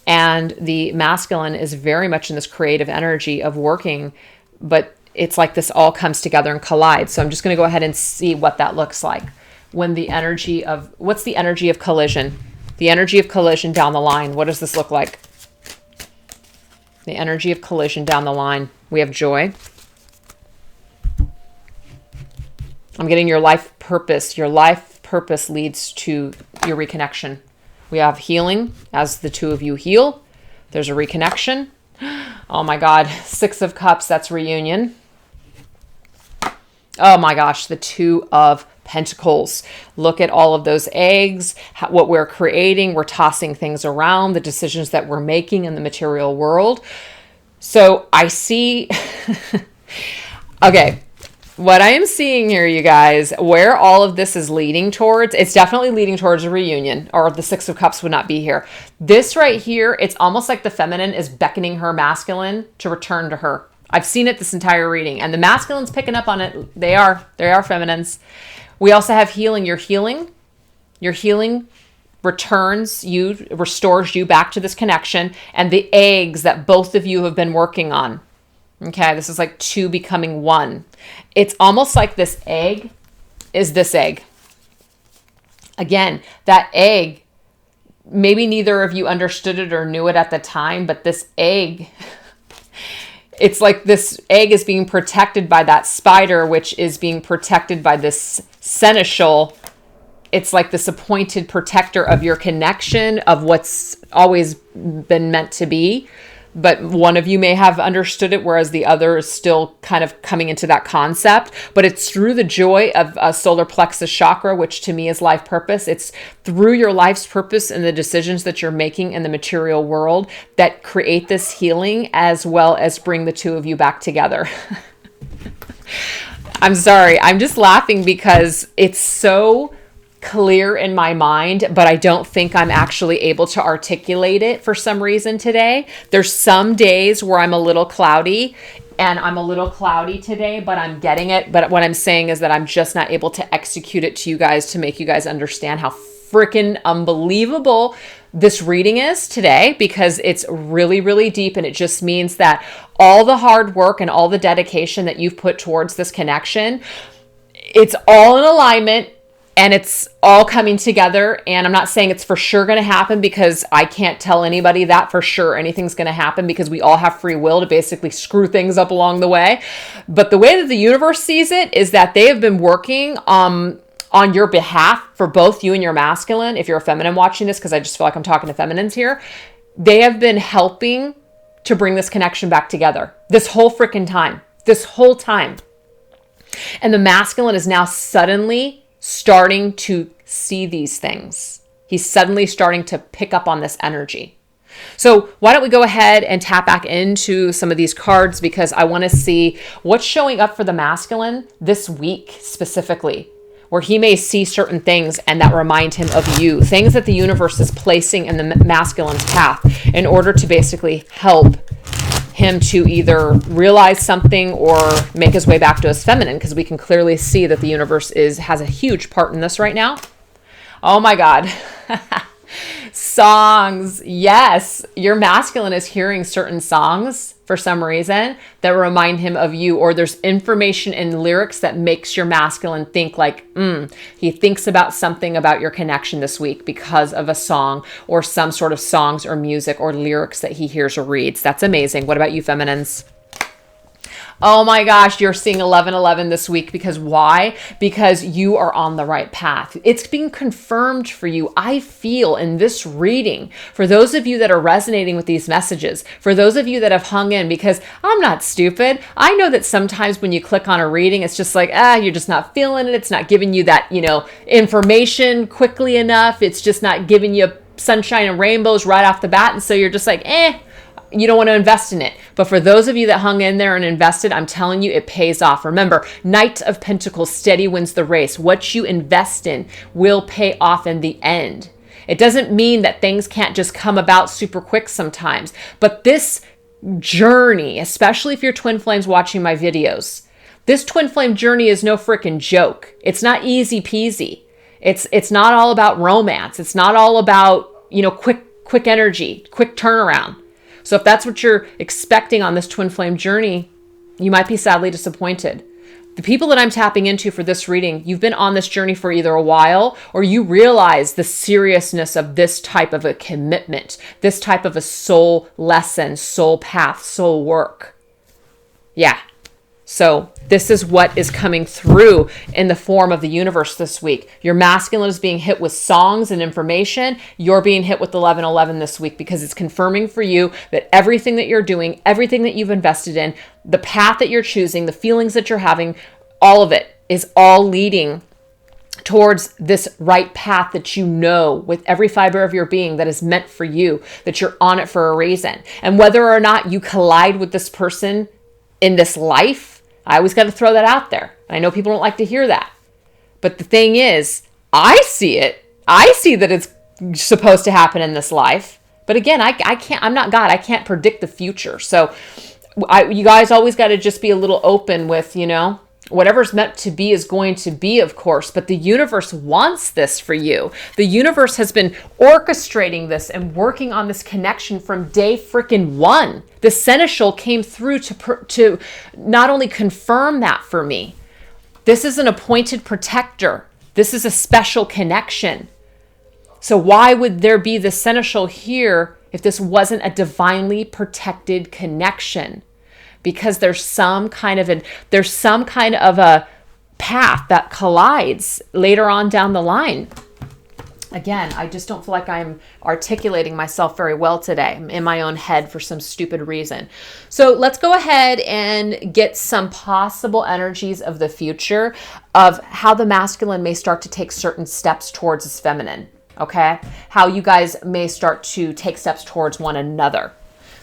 And the masculine is very much in this creative energy of working, but it's like this all comes together and collides. So I'm just going to go ahead and see what that looks like. What's the energy of collision? The energy of collision down the line. What does this look like? The energy of collision down the line. We have joy. I'm getting your life purpose. Your life purpose leads to your reconnection. We have healing as the two of you heal. There's a reconnection. Oh my God. 6 of Cups. That's reunion. Oh my gosh. The 2 of Pentacles. Look at all of those eggs, what we're creating. We're tossing things around, the decisions that we're making in the material world. So I see, okay, what I am seeing here, you guys, where all of this is leading towards, it's definitely leading towards a reunion, or the Six of Cups would not be here. This right here, it's almost like the feminine is beckoning her masculine to return to her. I've seen it this entire reading, and the masculine's picking up on it. They are feminines. We also have healing. Your healing returns you, restores you back to this connection, and the eggs that both of you have been working on. Okay, this is like two becoming one. It's almost like this egg is this egg. Again, that egg, maybe neither of you understood it or knew it at the time, but this egg, it's like this egg is being protected by that spider, which is being protected by this seneschal. It's like this appointed protector of your connection, of what's always been meant to be. But one of you may have understood it, whereas the other is still kind of coming into that concept. But it's through the joy of a solar plexus chakra, which to me is life purpose. It's through your life's purpose and the decisions that you're making in the material world that create this healing, as well as bring the two of you back together. I'm sorry. I'm just laughing because it's so clear in my mind, but I don't think I'm actually able to articulate it for some reason today. There's some days where I'm a little cloudy, and I'm a little cloudy today, but I'm getting it. But what I'm saying is that I'm just not able to execute it to you guys to make you guys understand how freaking unbelievable this reading is today, because it's really, really deep. And it just means that all the hard work and all the dedication that you've put towards this connection, it's all in alignment. And it's all coming together. And I'm not saying it's for sure going to happen, because I can't tell anybody that for sure anything's going to happen, because we all have free will to basically screw things up along the way. But the way that the universe sees it is that they have been working on your behalf for both you and your masculine. If you're a feminine watching this, because I just feel like I'm talking to feminines here, they have been helping to bring this connection back together this whole freaking time, this whole time. And the masculine is now suddenly starting to see these things. He's suddenly starting to pick up on this energy. So why don't we go ahead and tap back into some of these cards, because I want to see what's showing up for the masculine this week specifically, where he may see certain things and that remind him of you, things that the universe is placing in the masculine's path in order to basically help him to either realize something or make his way back to his feminine, because we can clearly see that the universe has a huge part in this right now. Oh my God. Songs. Yes, your masculine is hearing certain songs for some reason that remind him of you, or there's information in lyrics that makes your masculine think like, he thinks about something about your connection this week because of a song or some sort of songs or music or lyrics that he hears or reads. That's amazing. What about you, feminines? Oh my gosh, you're seeing 1111 this week. Because why? Because you are on the right path. It's being confirmed for you, I feel, in this reading. For those of you that are resonating with these messages, for those of you that have hung in, because I'm not stupid. I know that sometimes when you click on a reading, it's just like, you're just not feeling it. It's not giving you that, information quickly enough. It's just not giving you sunshine and rainbows right off the bat. And so you're just like, you don't want to invest in it. But for those of you that hung in there and invested, I'm telling you, it pays off. Remember, Knight of Pentacles, steady wins the race. What you invest in will pay off in the end. It doesn't mean that things can't just come about super quick sometimes. But this journey, especially if you're twin flames watching my videos, this twin flame journey is no freaking joke. It's not easy peasy. It's not all about romance. It's not all about, quick energy, quick turnaround. So if that's what you're expecting on this twin flame journey, you might be sadly disappointed. The people that I'm tapping into for this reading, you've been on this journey for either a while, or you realize the seriousness of this type of a commitment, this type of a soul lesson, soul path, soul work. Yeah. So this is what is coming through in the form of the universe this week. Your masculine is being hit with songs and information. You're being hit with 1111 this week, because it's confirming for you that everything that you're doing, everything that you've invested in, the path that you're choosing, the feelings that you're having, all of it is all leading towards this right path that you know with every fiber of your being that is meant for you, that you're on it for a reason. And whether or not you collide with this person in this life, I always got to throw that out there. I know people don't like to hear that. But the thing is, I see it. I see that it's supposed to happen in this life. But again, I can't, I'm not God. I can't predict the future. So you guys always got to just be a little open with, whatever's meant to be is going to be, of course, but the universe wants this for you. The universe has been orchestrating this and working on this connection from day freaking one. The seneschal came through to not only confirm that for me. This is an appointed protector. This is a special connection. So why would there be the seneschal here if this wasn't a divinely protected connection? Because there's some kind of a path that collides later on down the line. Again, I just don't feel like I'm articulating myself very well today. I'm in my own head for some stupid reason. So let's go ahead and get some possible energies of the future of how the masculine may start to take certain steps towards his feminine. Okay? How you guys may start to take steps towards one another.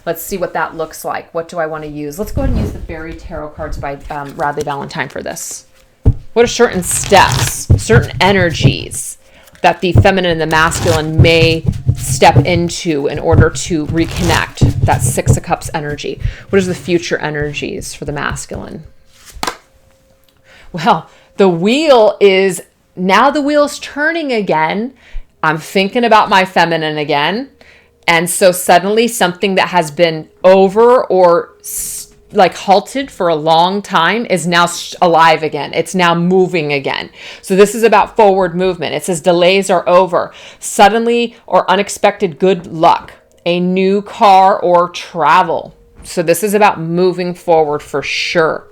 Let's see what that looks like. What do I want to use? Let's go ahead and use the Fairy Tarot cards by Radleigh Valentine for this. What are certain steps, certain energies that the feminine and the masculine may step into in order to reconnect? That Six of Cups energy. What is the future energies for the masculine? Well, the wheel's turning again. I'm thinking about my feminine again. And so suddenly something that has been over or halted for a long time is now alive again. It's now moving again. So this is about forward movement. It says delays are over. Suddenly or unexpected good luck. A new car or travel. So this is about moving forward for sure.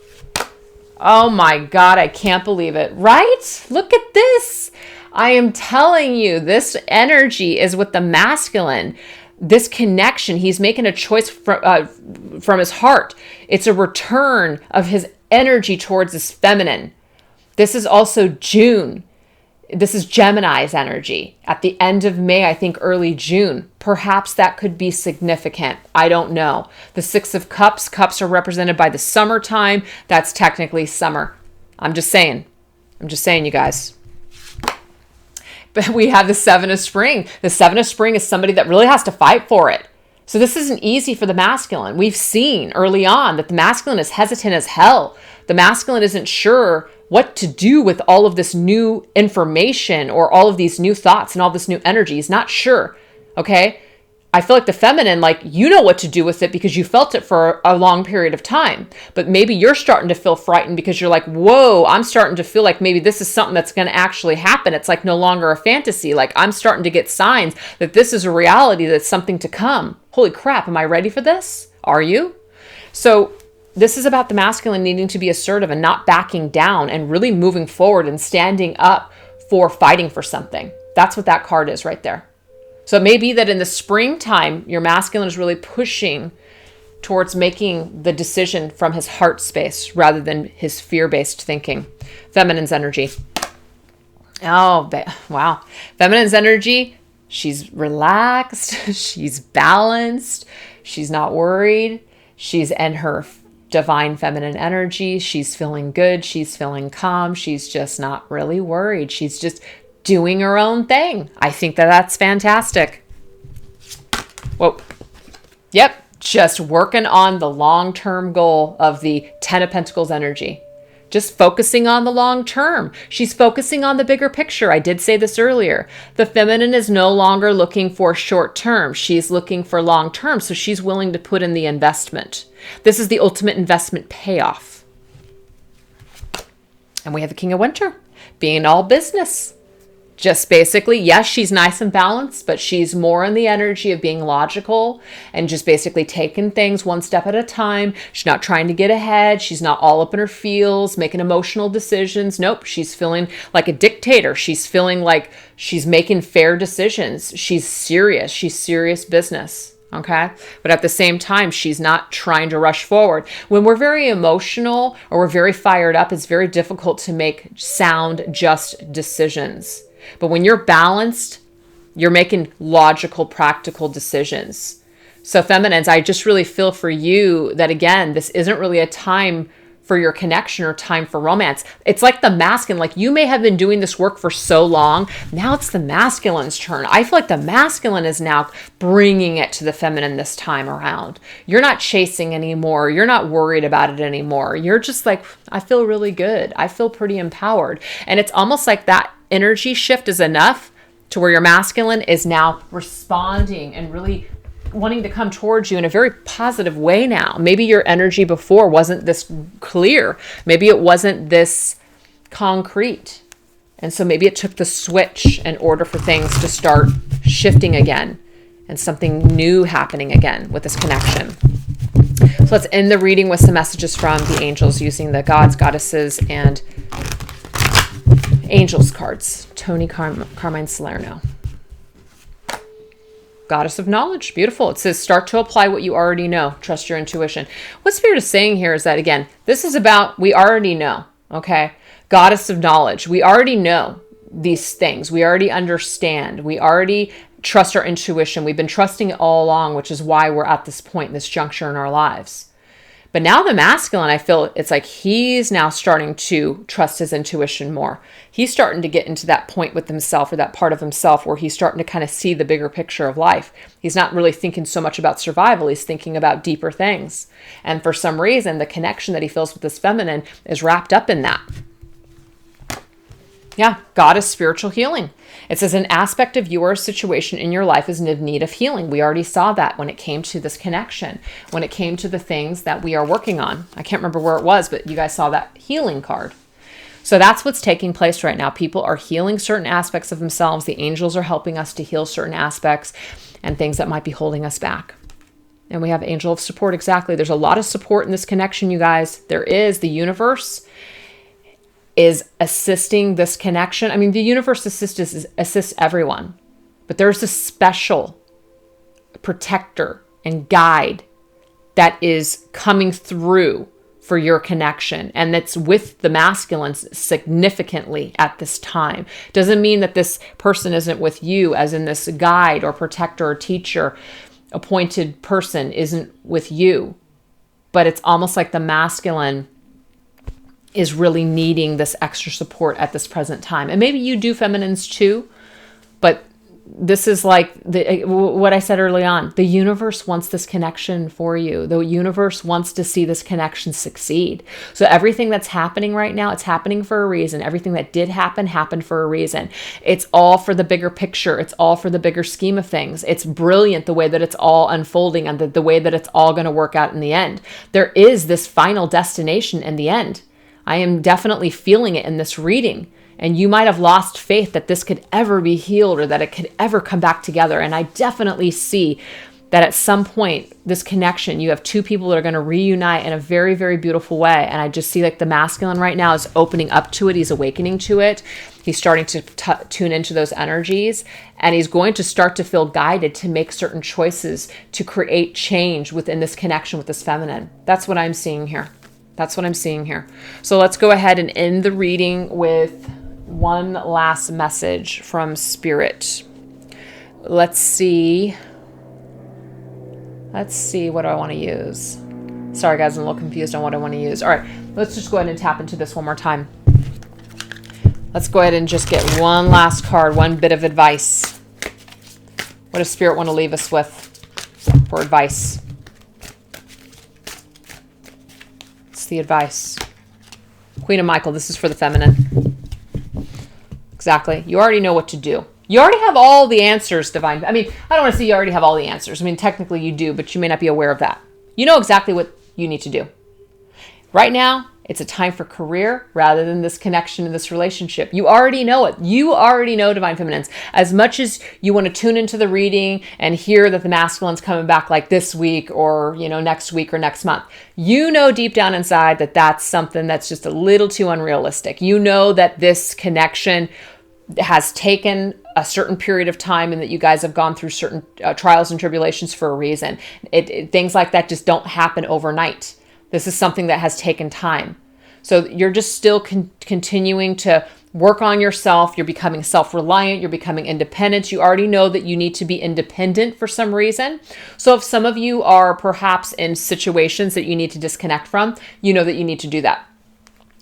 Oh my God, I can't believe it. Right? Look at this. I am telling you, this energy is with the masculine. This connection, he's making a choice from his heart. It's a return of his energy towards his feminine. This is also June. This is Gemini's energy. At the end of May, I think early June. Perhaps that could be significant. I don't know. The Six of Cups. Cups are represented by the summertime. That's technically summer. I'm just saying, you guys. But we have the Seven of Spring. The Seven of Spring is somebody that really has to fight for it. So this isn't easy for the masculine. We've seen early on that the masculine is hesitant as hell. The masculine isn't sure what to do with all of this new information or all of these new thoughts and all this new energy. He's not sure. Okay? I feel like the feminine, you know what to do with it because you felt it for a long period of time. But maybe you're starting to feel frightened because you're like, whoa, I'm starting to feel like maybe this is something that's going to actually happen. It's no longer a fantasy. I'm starting to get signs that this is a reality, that's something to come. Holy crap, am I ready for this? Are you? So this is about the masculine needing to be assertive and not backing down and really moving forward and standing up for fighting for something. That's what that card is right there. So it may be that in the springtime, your masculine is really pushing towards making the decision from his heart space rather than his fear-based thinking. Feminine's energy. Oh, wow. Feminine's energy, she's relaxed, she's balanced, she's not worried, she's in her divine feminine energy, she's feeling good, she's feeling calm, she's just not really worried. She's just doing her own thing. I think that's fantastic. Whoa. Yep. Just working on the long-term goal of the Ten of Pentacles energy. Just focusing on the long term. She's focusing on the bigger picture. I did say this earlier. The feminine is no longer looking for short term. She's looking for long term. So she's willing to put in the investment. This is the ultimate investment payoff. And we have the King of Winter being all business. Just basically, yes, she's nice and balanced, but she's more in the energy of being logical and just basically taking things one step at a time. She's not trying to get ahead. She's not all up in her feels, making emotional decisions. Nope, she's feeling like a dictator. She's feeling like she's making fair decisions. She's serious. She's serious business. Okay. But at the same time, she's not trying to rush forward. When we're very emotional or we're very fired up, it's very difficult to make sound, just decisions. But when you're balanced, you're making logical, practical decisions. So feminines, I just really feel for you that, again, this isn't really a time for your connection or time for romance. It's like the masculine, like you may have been doing this work for so long. Now it's the masculine's turn. I feel like the masculine is now bringing it to the feminine this time around. You're not chasing anymore. You're not worried about it anymore. You're just like, I feel really good. I feel pretty empowered. And it's almost like that energy shift is enough to where your masculine is now responding and really wanting to come towards you in a very positive way now. Maybe your energy before wasn't this clear. Maybe it wasn't this concrete. And so maybe it took the switch in order for things to start shifting again and something new happening again with this connection. So let's end the reading with some messages from the angels using the gods, goddesses, and angels cards. Tony Carmine Salerno. Goddess of knowledge. Beautiful. It says, start to apply what you already know. Trust your intuition. What Spirit is saying here is that, again, this is about, we already know. Okay. Goddess of knowledge. We already know these things. We already understand. We already trust our intuition. We've been trusting it all along, which is why we're at this point, this juncture in our lives. But now the masculine, I feel it's like he's now starting to trust his intuition more. He's starting to get into that point with himself, or that part of himself where he's starting to kind of see the bigger picture of life. He's not really thinking so much about survival. He's thinking about deeper things. And for some reason, the connection that he feels with this feminine is wrapped up in that. Yeah, goddess spiritual healing. It says an aspect of your situation in your life is in need of healing. We already saw that when it came to this connection, when it came to the things that we are working on. I can't remember where it was, but you guys saw that healing card. So that's what's taking place right now. People are healing certain aspects of themselves. The angels are helping us to heal certain aspects and things that might be holding us back. And we have angel of support. Exactly. There's a lot of support in this connection, you guys. There is. The universe is assisting this connection. I mean, the universe assists everyone, but there's a special protector and guide that is coming through for your connection. And that's with the masculines significantly at this time. Doesn't mean that this person isn't with you, as in this guide or protector or teacher, appointed person isn't with you, but it's almost like the masculine is really needing this extra support at this present time. And maybe you do, feminines too, but this is like what I said early on. The universe wants this connection for you. The universe wants to see this connection succeed. So everything that's happening right now, it's happening for a reason. Everything that did happen happened for a reason. It's all for the bigger picture. It's all for the bigger scheme of things. It's brilliant the way that it's all unfolding and the way that it's all going to work out in the end. There is this final destination in the end. I am definitely feeling it in this reading. And you might have lost faith that this could ever be healed or that it could ever come back together. And I definitely see that at some point, this connection, you have two people that are going to reunite in a very, very beautiful way. And I just see like the masculine right now is opening up to it. He's awakening to it. He's starting to tune into those energies. And he's going to start to feel guided to make certain choices to create change within this connection with this feminine. That's what I'm seeing here. That's what I'm seeing here. So let's go ahead and end the reading with one last message from Spirit. Let's see what do I want to use. Sorry guys, I'm a little confused on what I want to use. All right, let's just go ahead and tap into this one more time. Let's go ahead and just get one last card, one bit of advice. What does Spirit want to leave us with for advice? The advice. Queen of Michael, this is for the feminine. Exactly. You already know what to do. You already have all the answers, divine. I mean, I don't want to say you already have all the answers. I mean, technically you do, but you may not be aware of that. You know exactly what you need to do. Right now, it's a time for career rather than this connection in this relationship. You already know it. You already know, divine feminines. As much as you want to tune into the reading and hear that the masculine's coming back like this week or, next week or next month, you know deep down inside that that's something that's just a little too unrealistic. You know that this connection has taken a certain period of time and that you guys have gone through certain trials and tribulations for a reason. Things like that just don't happen overnight. This is something that has taken time. So you're just still continuing to work on yourself. You're becoming self-reliant. You're becoming independent. You already know that you need to be independent for some reason. So if some of you are perhaps in situations that you need to disconnect from, you know that you need to do that.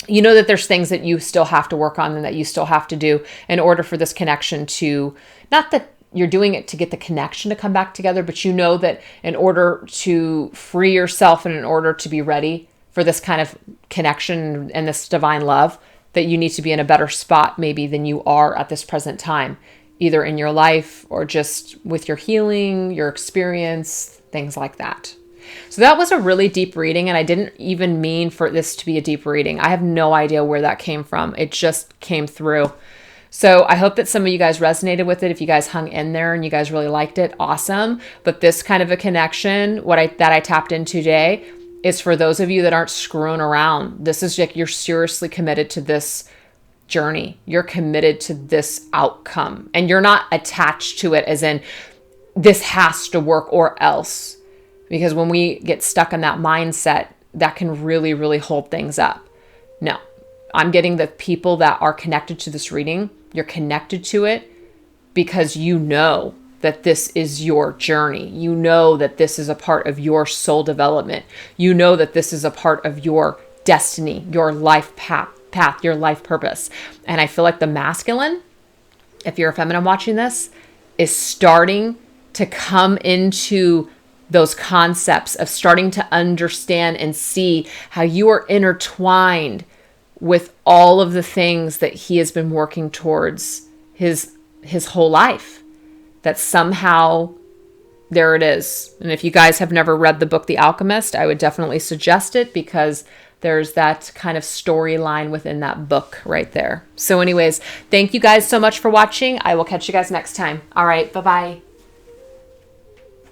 You know that there's things that you still have to work on and that you still have to do in order for this connection to, not that you're doing it to get the connection to come back together, but you know that in order to free yourself and in order to be ready for this kind of connection and this divine love, that you need to be in a better spot maybe than you are at this present time, either in your life or just with your healing, your experience, things like that. So that was a really deep reading, and I didn't even mean for this to be a deep reading. I have no idea where that came from. It just came through. So I hope that some of you guys resonated with it. If you guys hung in there and you guys really liked it, awesome. But this kind of a connection, that I tapped into today, is for those of you that aren't screwing around. This is like you're seriously committed to this journey. You're committed to this outcome, and you're not attached to it as in this has to work or else. Because when we get stuck in that mindset, that can really, really hold things up. No, I'm getting the people that are connected to this reading. You're connected to it because you know that this is your journey. You know that this is a part of your soul development. You know that this is a part of your destiny, your life path, your life purpose. And I feel like the masculine, if you're a feminine watching this, is starting to come into those concepts of starting to understand and see how you are intertwined with all of the things that he has been working towards his whole life. That somehow there it is. And if you guys have never read the book The Alchemist, I would definitely suggest it because there's that kind of storyline within that book right there. So anyways, thank you guys so much for watching. I will catch you guys next time. All right, bye-bye.